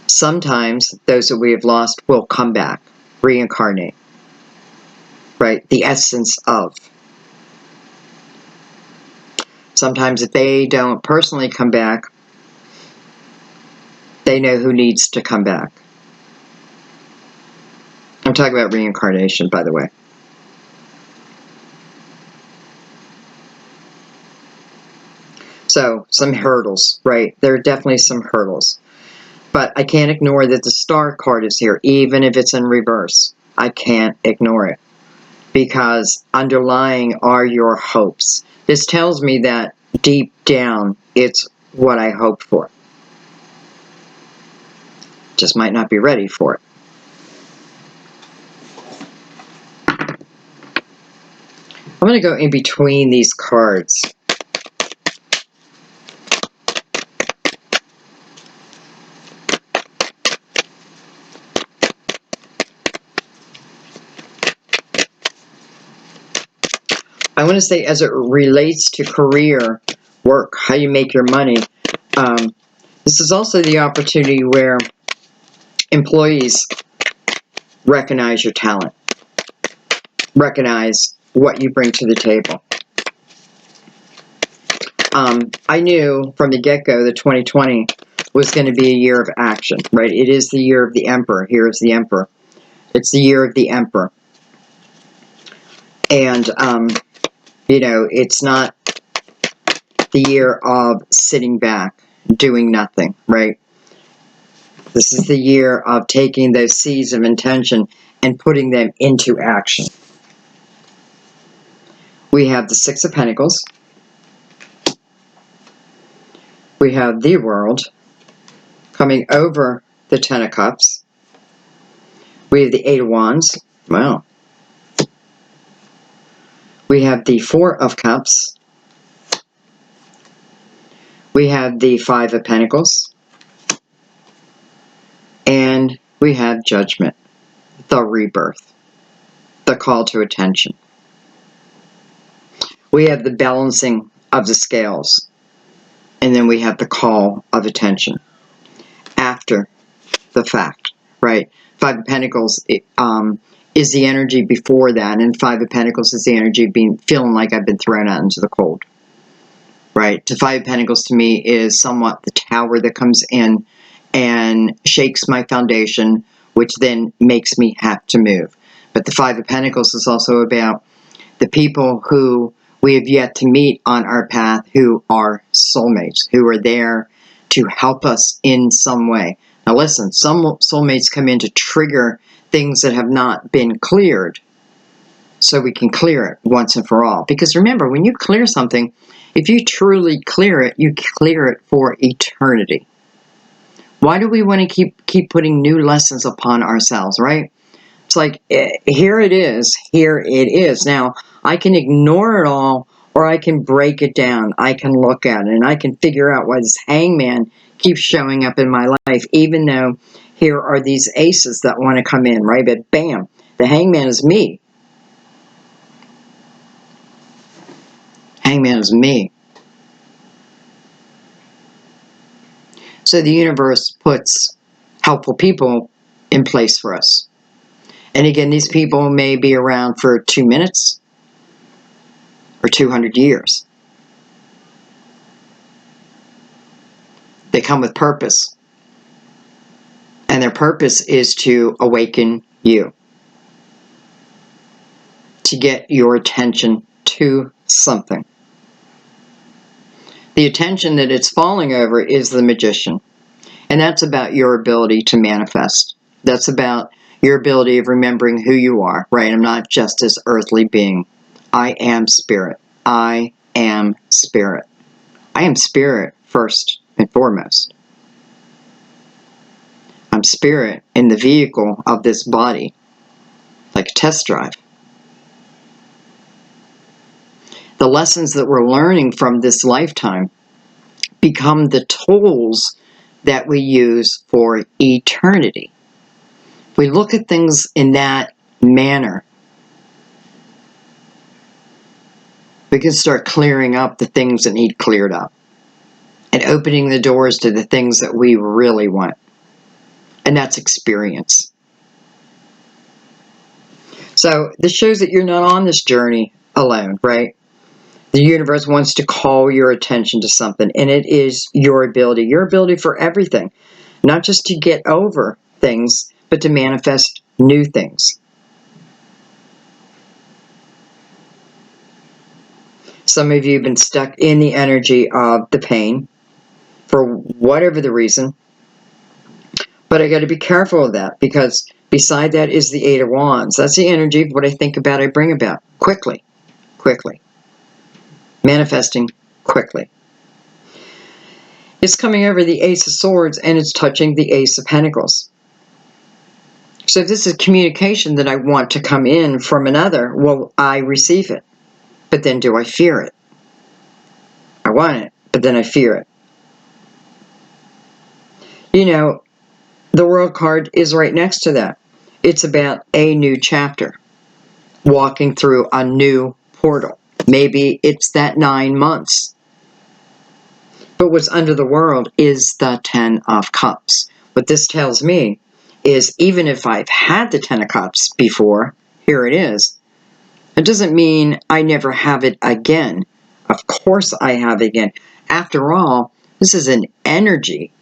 sometimes those that we have lost will come back, reincarnate. right? The essence of. Sometimes if they don't personally come back, they know who needs to come back. I'm talking about reincarnation, by the way. So, some hurdles, right? There are definitely some hurdles. But I can't ignore that the star card is here, even if it's in reverse. I can't ignore it. Because underlying are your hopes. This tells me that deep down, it's what I hope for. Just might not be ready for it. I'm going to go in between these cards. I want to say, as it relates to career, work, how you make your money, this is also the opportunity where employees recognize your talent, recognize what you bring to the table. I knew from the get-go that 2020 was going to be a year of action, right? It is the year of the Emperor. Here is the Emperor. It's the year of the Emperor. And, you know, it's not the year of sitting back, doing nothing, right? This is the year of taking those seeds of intention and putting them into action. We have the Six of Pentacles. We have the World coming over the Ten of Cups. We have the Eight of Wands. Wow. We have the Four of Cups. We have the Five of Pentacles. And we have Judgment, the rebirth, the call to attention. We have the balancing of the scales. And then we have the call of attention after the fact, right? Five of Pentacles is the energy before that, and Five of Pentacles is the energy feeling like I've been thrown out into the cold, right? The Five of Pentacles to me is somewhat the tower that comes in and shakes my foundation, which then makes me have to move. But the Five of Pentacles is also about the people who we have yet to meet on our path, who are soulmates, who are there to help us in some way. Now listen, some soulmates come in to trigger things that have not been cleared, so we can clear it once and for all. Because remember, when you clear something, if you truly clear it, you clear it for eternity. Why do we want to keep putting new lessons upon ourselves, right? It's like, here it is, here it is. Now, I can ignore it all, or I can break it down. I can look at it, and I can figure out why this hangman keeps showing up in my life, even though here are these aces that want to come in, right? But bam, the hangman is me. Hangman is me. So the universe puts helpful people in place for us. And again, these people may be around for 2 minutes or 200 years. They come with purpose. And their purpose is to awaken you, to get your attention to something. The attention that it's falling over is the Magician. And that's about your ability to manifest. That's about your ability of remembering who you are, right? I'm not just this earthly being. I am spirit. I am spirit. I am spirit first and foremost. I'm spirit in the vehicle of this body, like a test drive. The lessons that we're learning from this lifetime become the tools that we use for eternity. If we look at things in that manner, we can start clearing up the things that need cleared up and opening the doors to the things that we really want. And that's experience. So this shows that you're not on this journey alone, right? The universe wants to call your attention to something, and it is your ability for everything. Not just to get over things, but to manifest new things. Some of you have been stuck in the energy of the pain for whatever the reason. But I got to be careful of that, because beside that is the Eight of Wands. That's the energy of what I think about, I bring about. Quickly. Quickly. Manifesting quickly. It's coming over the Ace of Swords, and it's touching the Ace of Pentacles. So if this is communication that I want to come in from another, well, I receive it. But then do I fear it? I want it, but then I fear it. You know, the World card is right next to that. It's about a new chapter. Walking through a new portal. Maybe it's that 9 months. But what's under the World is the Ten of Cups. What this tells me is, even if I've had the Ten of Cups before, here it is, it doesn't mean I never have it again. Of course I have it again. After all, this is an energy.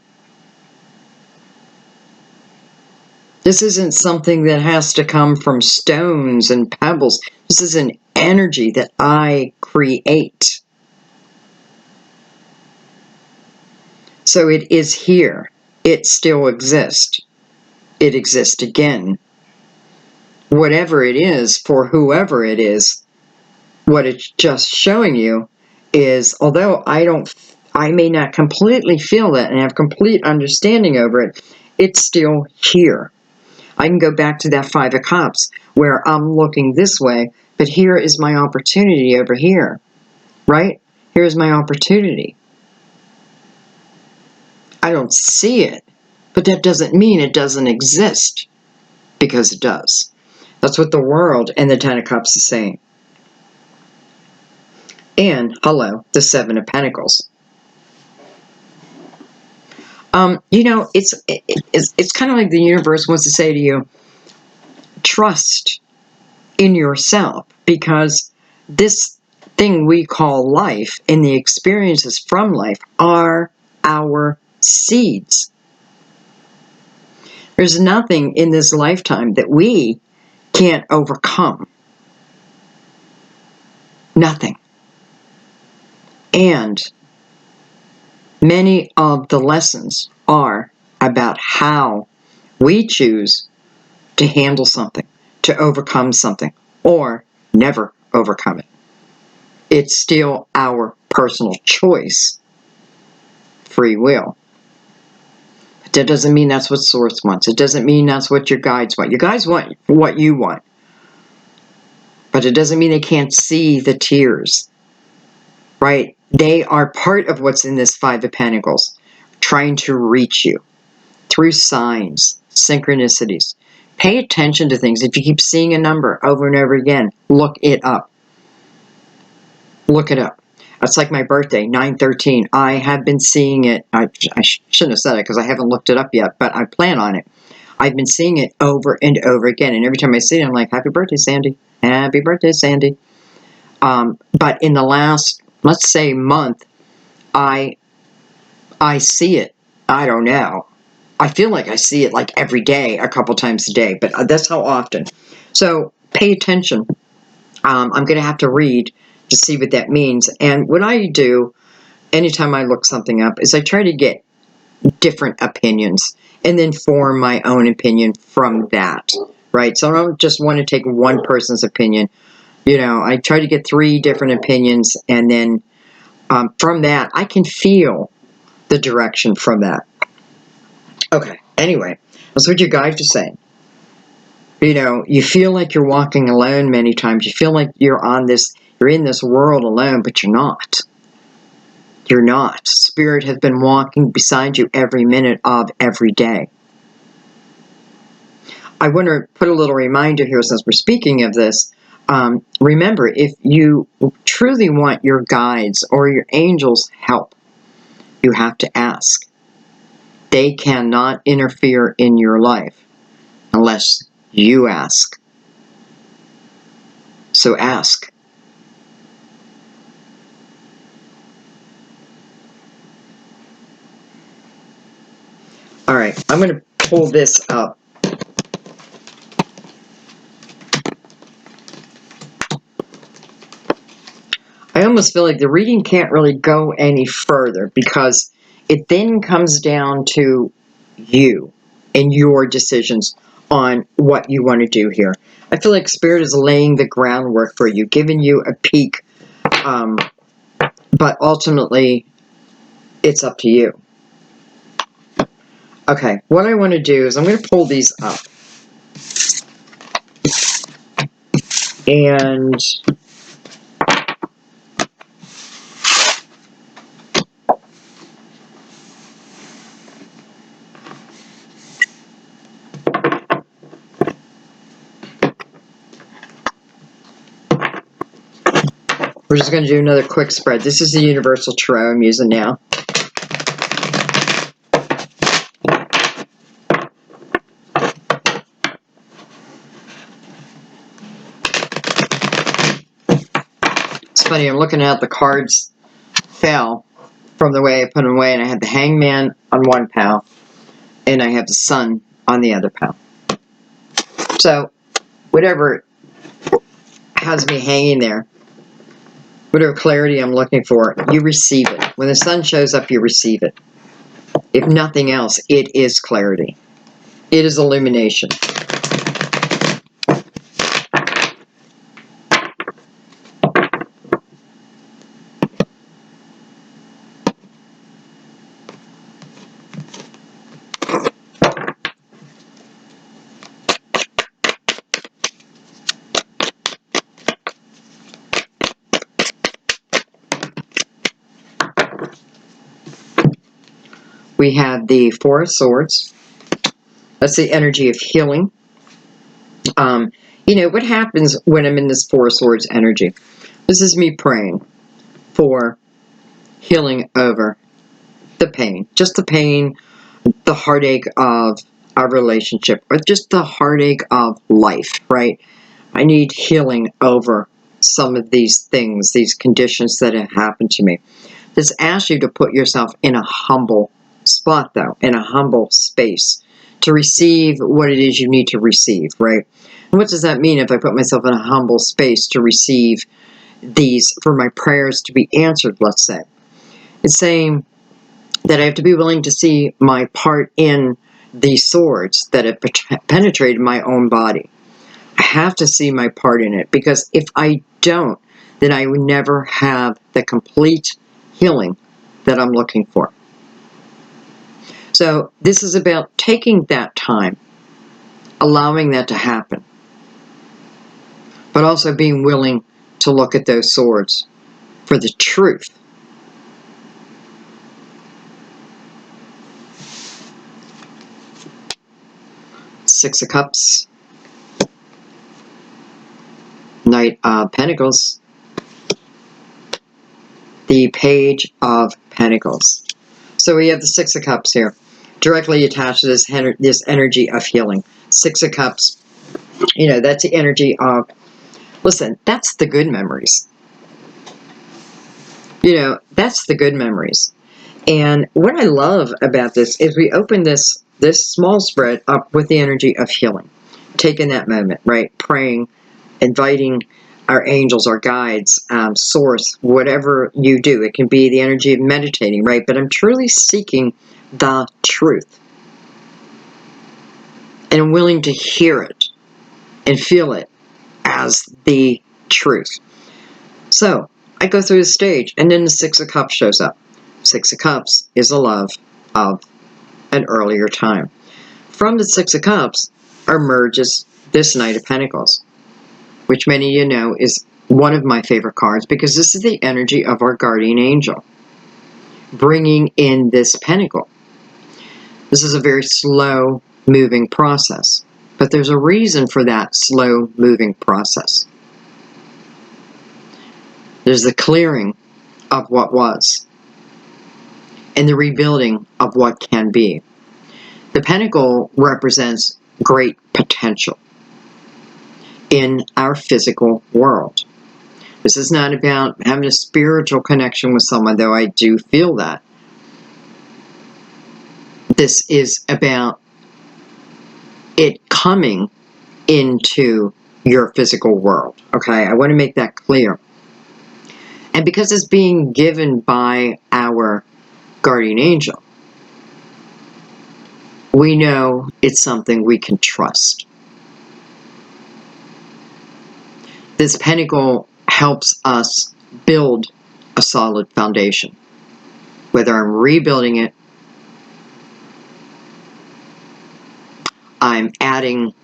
This isn't something that has to come from stones and pebbles. This is an energy that I create. So it is here. It still exists. It exists again. Whatever it is, for whoever it is, what it's just showing you is, although I may not completely feel that and have complete understanding over it, it's still here. I can go back to that Five of Cups where I'm looking this way, but here is my opportunity over here, right? Here's my opportunity. I don't see it, but that doesn't mean it doesn't exist, because it does. That's what the World and the Ten of Cups is saying. And, hello, the Seven of Pentacles. You know, it's kind of like the universe wants to say to you, trust in yourself, because this thing we call life and the experiences from life are our seeds. There's nothing in this lifetime that we can't overcome. Nothing. And many of the lessons are about how we choose to handle something, to overcome something, or never overcome it. It's still our personal choice, free will. But that doesn't mean that's what Source wants. It doesn't mean that's what your guides want. Your guides want what you want. But it doesn't mean they can't see the tears, right? They are part of what's in this Five of Pentacles, trying to reach you through signs, synchronicities. Pay attention to things. If you keep seeing a number over and over again, look it up. Look it up. It's like my birthday, 9/13. I have been seeing it. I shouldn't have said it because I haven't looked it up yet, but I plan on it. I've been seeing it over and over again, and every time I see it, I'm like, happy birthday, Sandy. Happy birthday, Sandy. But in the last, let's say, month, I see it. I don't know. I feel like I see it like every day, a couple times a day, but that's how often. So pay attention. I'm going to have to read to see what that means. And what I do anytime I look something up is I try to get different opinions and then form my own opinion from that, right? So I don't just want to take one person's opinion. You know, I try to get 3 different opinions, and then from that, I can feel the direction from that. Okay, anyway, that's what your guides are saying. You know, you feel like you're walking alone many times. You feel like you're in this world alone, but you're not. You're not. Spirit has been walking beside you every minute of every day. I want to put a little reminder here since we're speaking of this. Remember, if you truly want your guides or your angels' help, you have to ask. They cannot interfere in your life unless you ask. So ask. All right, I'm going to pull this up. I almost feel like the reading can't really go any further because it then comes down to you and your decisions on what you want to do here. I feel like Spirit is laying the groundwork for you, giving you a peek, but ultimately it's up to you. Okay, what I want to do is I'm going to pull these up. And we're just going to do another quick spread. This is the Universal Tarot I'm using now. It's funny, I'm looking at the cards fell from the way I put them away, and I have the Hangman on one pile, and I have the Sun on the other pile. So, whatever has me hanging there, whatever clarity I'm looking for, you receive it. When the Sun shows up, you receive it. If nothing else, it is clarity. It is illumination. We have the Four of Swords. That's the energy of healing. You know, what happens when I'm in this Four of Swords energy? This is me praying for healing over the pain. Just the pain, the heartache of our relationship, or just the heartache of life, right? I need healing over some of these things, these conditions that have happened to me. This asks you to put yourself in a humble spot, though, in a humble space to receive what it is you need to receive, right? And what does that mean if I put myself in a humble space to receive these, for my prayers to be answered, let's say? It's saying that I have to be willing to see my part in these swords that have penetrated my own body. I have to see my part in it, because if I don't, then I would never have the complete healing that I'm looking for. So this is about taking that time, allowing that to happen, but also being willing to look at those swords for the truth. Six of Cups, Knight of Pentacles, the Page of Pentacles. So we have the Six of Cups here, directly attached to this energy of healing. Six of Cups, you know, that's the energy of, listen, that's the good memories. You know, that's the good memories. And what I love about this is we open this small spread up with the energy of healing. Taking that moment, right? Praying, inviting our angels, our guides, source, whatever you do. It can be the energy of meditating, right? But I'm truly seeking the truth. And I'm willing to hear it and feel it as the truth. So I go through the stage, and then the Six of Cups shows up. Six of Cups is the love of an earlier time. From the Six of Cups emerges this Knight of Pentacles, which many of you know is one of my favorite cards, because this is the energy of our guardian angel, bringing in this pentacle. This is a very slow moving process, but there's a reason for that slow moving process. There's the clearing of what was and the rebuilding of what can be. The pentacle represents great potential. in our physical world. This is not about having a spiritual connection with someone, though I do feel that. This is about it coming into your physical world. Okay, I want to make that clear. And because it's being given by our guardian angel, we know it's something we can trust. This pentacle helps us build a solid foundation. Whether I'm rebuilding it, I'm adding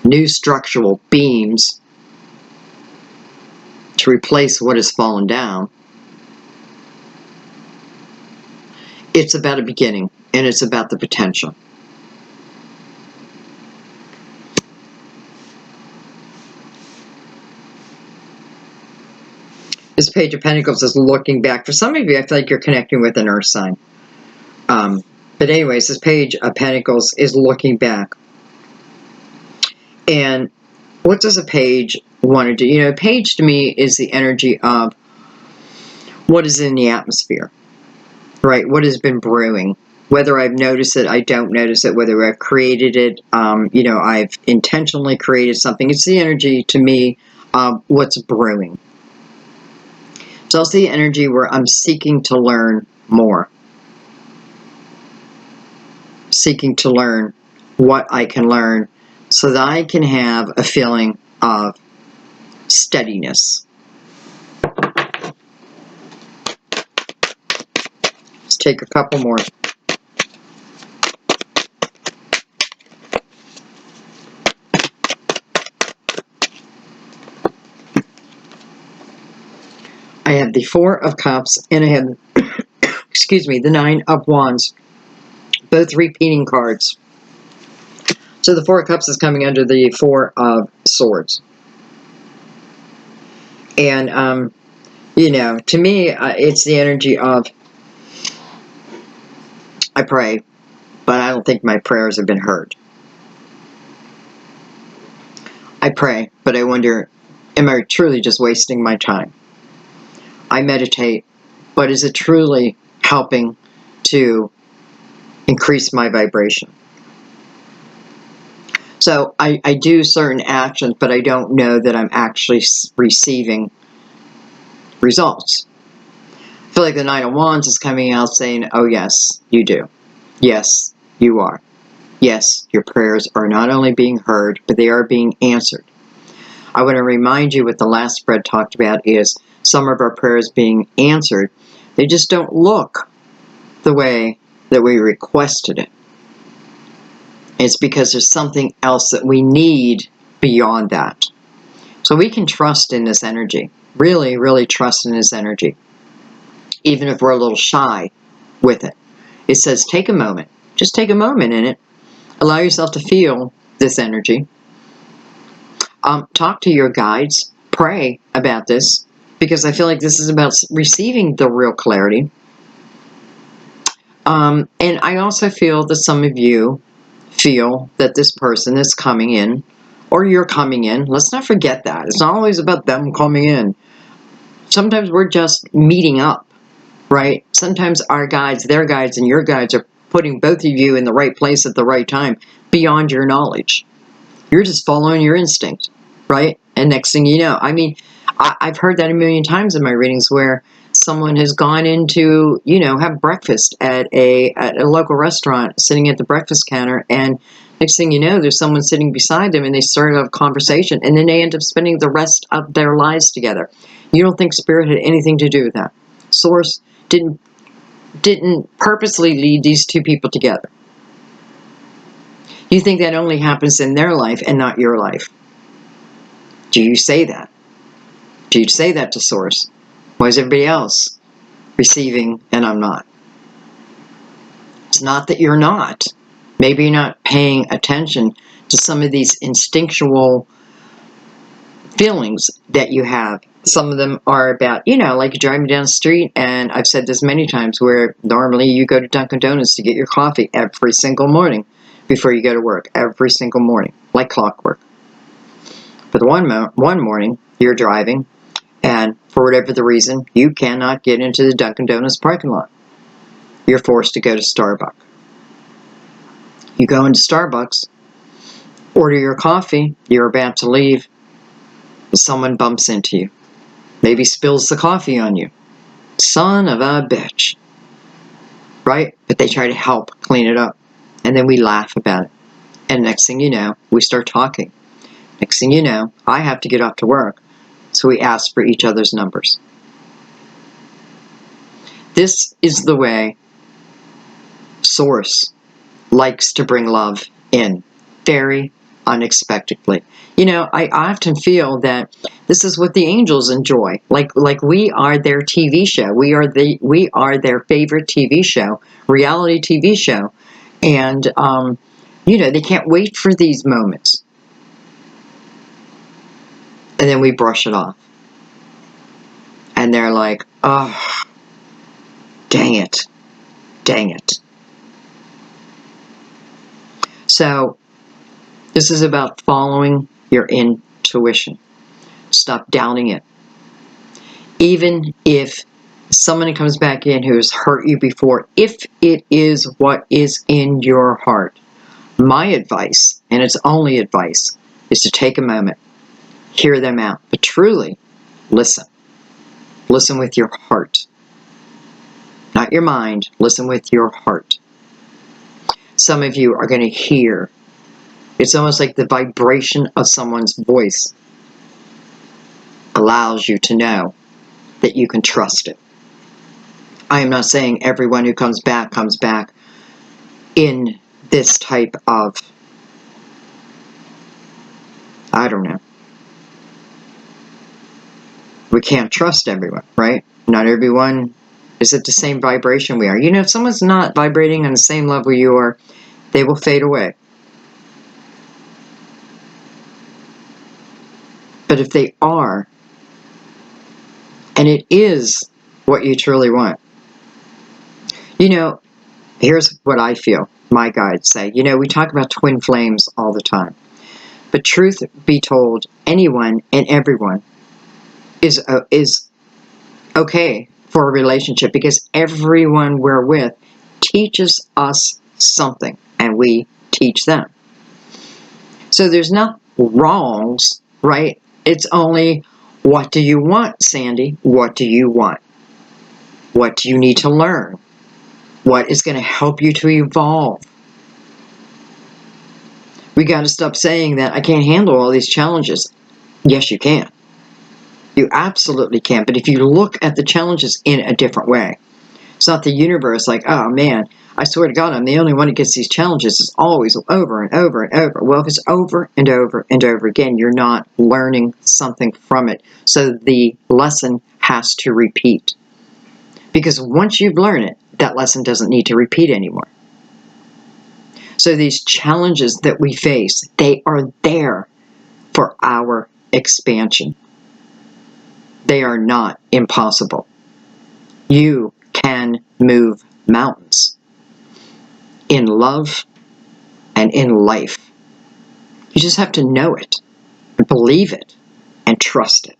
new structural beams to replace what has fallen down. It's about a beginning, and it's about the potential. This Page of Pentacles is looking back. For some of you, I feel like you're connecting with an earth sign. But anyways, this Page of Pentacles is looking back. And what does a page want to do? You know, a page to me is the energy of what is in the atmosphere, right? What has been brewing. Whether I've noticed it, I don't notice it. Whether I've created it, you know, I've intentionally created something. It's the energy to me of what's brewing. It's also the energy where I'm seeking to learn more. Seeking to learn what I can learn so that I can have a feeling of steadiness. Let's take a couple more. I have the Four of Cups and I have, excuse me, the Nine of Wands. Both repeating cards. So the Four of Cups is coming under the Four of Swords. And, you know, to me, it's the energy of, I pray, but I don't think my prayers have been heard. I pray, but I wonder, am I truly just wasting my time? I meditate, but is it truly helping to increase my vibration? So I do certain actions, but I don't know that I'm actually receiving results. I feel like the Nine of Wands is coming out saying, oh yes, you do. Yes, you are. Yes, your prayers are not only being heard, but they are being answered. I want to remind you what the last spread talked about is some of our prayers being answered. They just don't look the way that we requested it. It's because there's something else that we need beyond that. So we can trust in this energy. Really, really trust in this energy. Even if we're a little shy with it. It says take a moment. Just take a moment in it. Allow yourself to feel this energy. Talk to your guides. Pray about this. Because I feel like this is about receiving the real clarity. And I also feel that some of you feel that this person is coming in, or you're coming in. Let's not forget that. It's not always about them coming in. Sometimes we're just meeting up, right? Sometimes our guides, their guides, and your guides are putting both of you in the right place at the right time beyond your knowledge. You're just following your instinct, right? And next thing you know, I mean, I've heard that a million times in my readings where someone has gone into, you know, have breakfast at a local restaurant, sitting at the breakfast counter, and next thing you know, there's someone sitting beside them, and they start a conversation, and then they end up spending the rest of their lives together. You don't think Spirit had anything to do with that? Source didn't purposely lead these two people together. You think that only happens in their life and not your life? Do you say that? Do you say that to Source? Why is everybody else receiving and I'm not? It's not that you're not. Maybe you're not paying attention to some of these instinctual feelings that you have. Some of them are about, you know, like you're driving down the street, and I've said this many times, where normally you go to Dunkin' Donuts to get your coffee every single morning before you go to work, every single morning, like clockwork. But one morning, you're driving, and for whatever the reason, you cannot get into the Dunkin' Donuts parking lot. You're forced to go to Starbucks. You go into Starbucks, order your coffee, you're about to leave, someone bumps into you. Maybe spills the coffee on you. Son of a bitch. Right? But they try to help clean it up. And then we laugh about it. And next thing you know, we start talking. Next thing you know, I have to get off to work. So we ask for each other's numbers. This is the way Source likes to bring love in. Very unexpectedly. You know, I often feel that this is what the angels enjoy. Like we are their TV show. We are their favorite TV show, reality TV show. And you know, they can't wait for these moments. And then we brush it off. And they're like, oh, dang it. Dang it. So, this is about following your intuition. Stop doubting it. Even if someone comes back in who's hurt you before, if it is what is in your heart, my advice, and it's only advice, is to take a moment, hear them out, but truly listen. Listen with your heart. Not your mind, listen with your heart. Some of you are going to hear. It's almost like the vibration of someone's voice allows you to know that you can trust it. I am not saying everyone who comes back in this type of, I don't know. We can't trust everyone, right? Not everyone is at the same vibration we are. You know, if someone's not vibrating on the same level you are, they will fade away. But if they are, and it is what you truly want, you know, here's what I feel my guides say. You know, we talk about twin flames all the time. But truth be told, anyone and everyone is okay for a relationship, because everyone we're with teaches us something, and we teach them. So there's not wrongs, right? It's only, what do you want, Sandy? What do you want? What do you need to learn? What is going to help you to evolve? We got to stop saying that I can't handle all these challenges. Yes, you can. You absolutely can. But if you look at the challenges in a different way, it's not the universe like, oh man, I swear to God, I'm the only one who gets these challenges. It's always over and over and over. Well, if it's over and over and over again, you're not learning something from it. So the lesson has to repeat. Because once you've learned it, that lesson doesn't need to repeat anymore. So these challenges that we face, they are there for our expansion. They are not impossible. You can move mountains in love and in life. You just have to know it and believe it and trust it.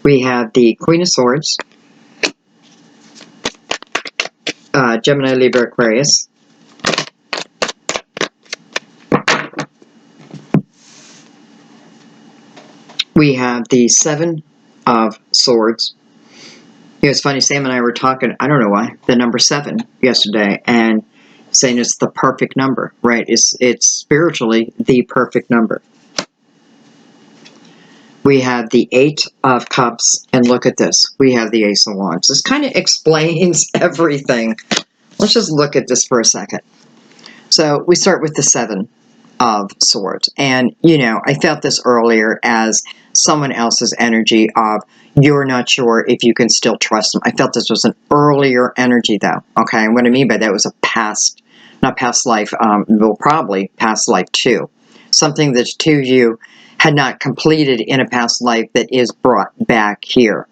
We have the Queen of Swords, Gemini, Libra, Aquarius. We have the Seven of Swords. You know, it's funny, Sam and I were talking, I don't know why, the number 7 yesterday, and saying it's the perfect number, right? It's spiritually the perfect number. We have the 8 of Cups, and look at this. We have the Ace of Wands. This kind of explains everything. Let's just look at this for a second. So we start with the 7 of Swords. And, you know, I felt this earlier as someone else's energy of, you're not sure if you can still trust them. I felt this was an earlier energy, though. Okay, and what I mean by that was a past, not past life, well, probably past life too. Something that to you had not completed in a past life that is brought back here.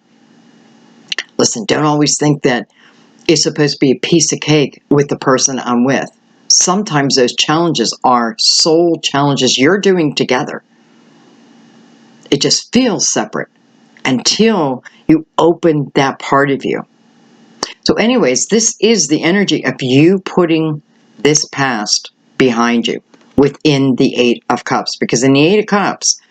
Listen, don't always think that it's supposed to be a piece of cake with the person I'm with. Sometimes those challenges are soul challenges you're doing together. It just feels separate until you open that part of you. So anyways, this is the energy of you putting this past behind you within the Eight of Cups. Because in the Eight of Cups,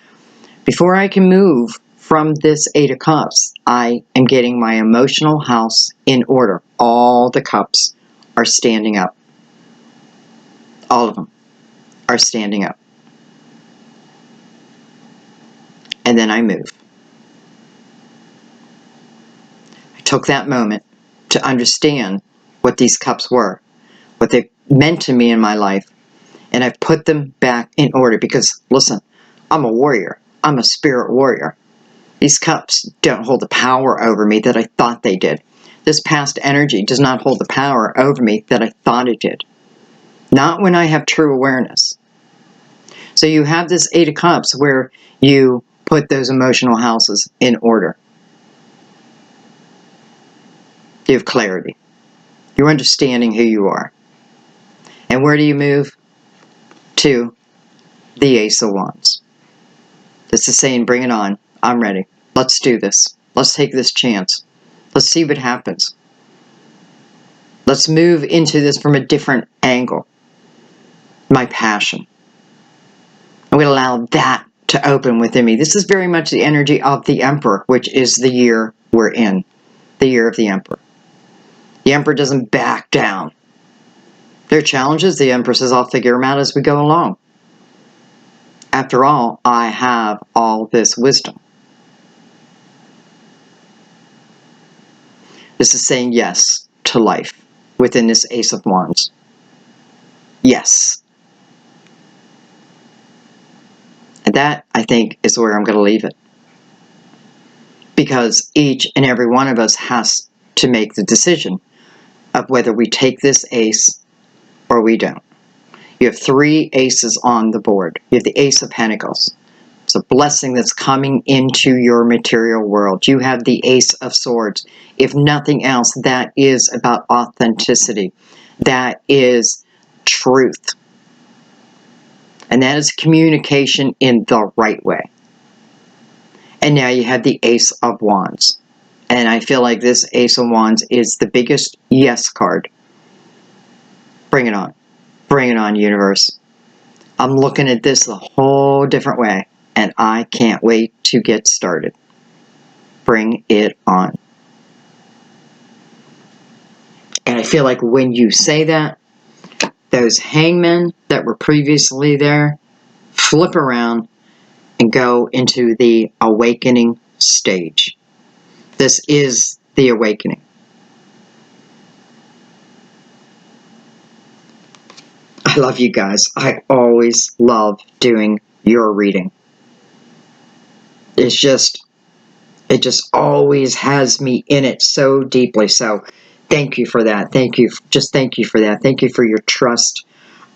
before I can move from this Eight of Cups, I am getting my emotional house in order. All the cups are standing up. All of them are standing up. And then I move. I took that moment to understand what these cups were, what they meant to me in my life, and I've put them back in order because, listen, I'm a warrior. I'm a spirit warrior. These cups don't hold the power over me that I thought they did. This past energy does not hold the power over me that I thought it did. Not when I have true awareness. So you have this Eight of Cups where you put those emotional houses in order. You have clarity. You're understanding who you are. And where do you move? To the Ace of Wands. This is saying, bring it on. I'm ready. Let's do this. Let's take this chance. Let's see what happens. Let's move into this from a different angle. My passion. I'm going to allow that to open within me. This is very much the energy of the Emperor, which is the year we're in. The year of the Emperor. The Emperor doesn't back down. There are challenges. The Emperor says, I'll figure them out as we go along. After all, I have all this wisdom. This is saying yes to life within this Ace of Wands. Yes. And that, I think, is where I'm going to leave it. Because each and every one of us has to make the decision of whether we take this ace or we don't. You have 3 aces on the board. You have the Ace of Pentacles. It's a blessing that's coming into your material world. You have the Ace of Swords. If nothing else, that is about authenticity. That is truth. And that is communication in the right way. And now you have the Ace of Wands. And I feel like this Ace of Wands is the biggest yes card. Bring it on. Bring it on, universe. I'm looking at this a whole different way. And I can't wait to get started. Bring it on. And I feel like when you say that, those hangmen that were previously there flip around and go into the awakening stage. This is the awakening. I love you guys. I always love doing your reading. It just always has me in it so deeply. So thank you for that. Thank you. Just thank you for that. Thank you for your trust.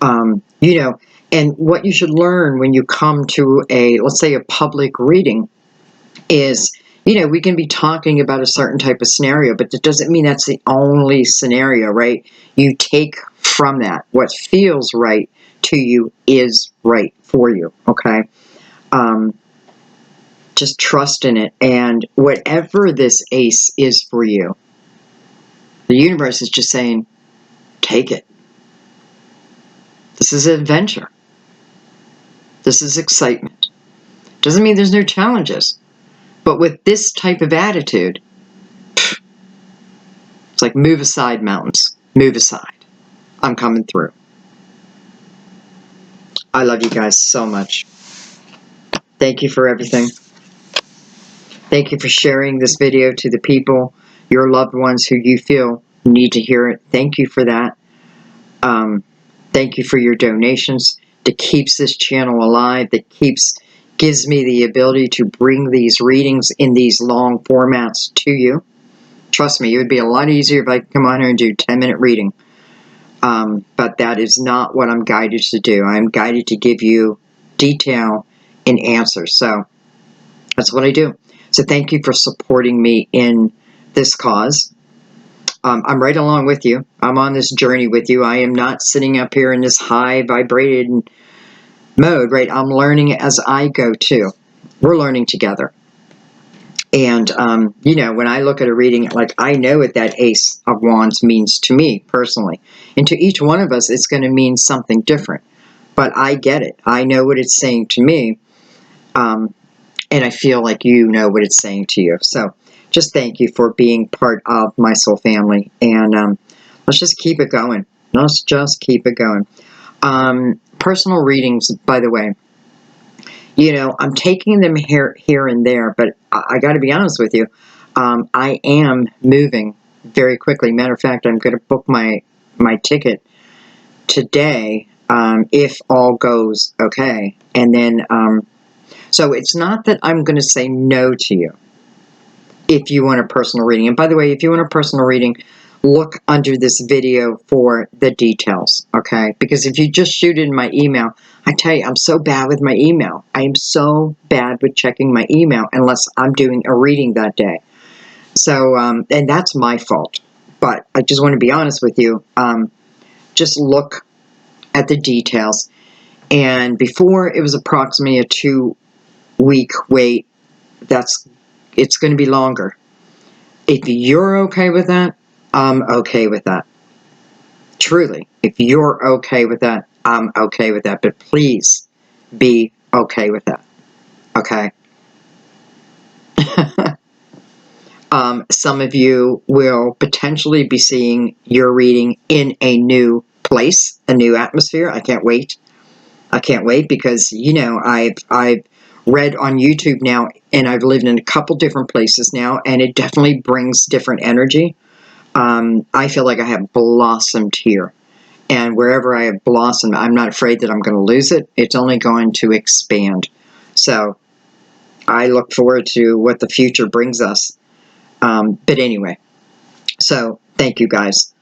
You know, and what you should learn when you come to a, let's say, a public reading is, you know, we can be talking about a certain type of scenario, but it doesn't mean that's the only scenario, right? You take from that what feels right to you is right for you, okay? Just trust in it, and whatever this ace is for you, the universe is just saying, take it. This is an adventure. This is excitement. Doesn't mean there's no challenges, but with this type of attitude, it's like move aside, mountains. Move aside. I'm coming through. I love you guys so much. Thank you for everything. Thank you for sharing this video to the people, your loved ones who you feel need to hear it. Thank you for that. Thank you for your donations that keeps this channel alive, that gives me the ability to bring these readings in these long formats to you. Trust me, it would be a lot easier if I could come on here and do 10-minute reading. But that is not what I'm guided to do. I'm guided to give you detail in answers. So that's what I do. So thank you for supporting me in this cause. I'm right along with you. I'm on this journey with you. I am not sitting up here in this high vibrated mode, right? I'm learning as I go too. We're learning together. And, you know, when I look at a reading, like, I know what that Ace of Wands means to me personally. And to each one of us, it's going to mean something different. But I get it. I know what it's saying to me. And I feel like you know what it's saying to you. So just thank you for being part of my soul family. And let's just keep it going. Let's just keep it going. Personal readings, by the way, you know, I'm taking them here and there, but I got to be honest with you. I am moving very quickly. Matter of fact, I'm going to book my ticket today, if all goes okay. And then, so it's not that I'm going to say no to you if you want a personal reading. And by the way, if you want a personal reading, look under this video for the details, okay? Because if you just shoot in my email, I tell you, I'm so bad with my email. I am so bad with checking my email unless I'm doing a reading that day. So, and that's my fault. But I just want to be honest with you. Just look at the details. And before, it was approximately a 2-week wait. It's going to be longer. If you're okay with that, I'm okay with that. Truly, if you're okay with that, I'm okay with that. But please be okay with that. Okay? Some of you will potentially be seeing your reading in a new place, a new atmosphere. I can't wait. I can't wait because, you know, I've read on YouTube now, and I've lived in a couple different places now, and it definitely brings different energy. I feel like I have blossomed here. And wherever I have blossomed, I'm not afraid that I'm going to lose it. It's only going to expand. So I look forward to what the future brings us. But anyway, so thank you guys.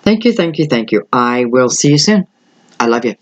Thank you, thank you, thank you. I will see you soon. I love you.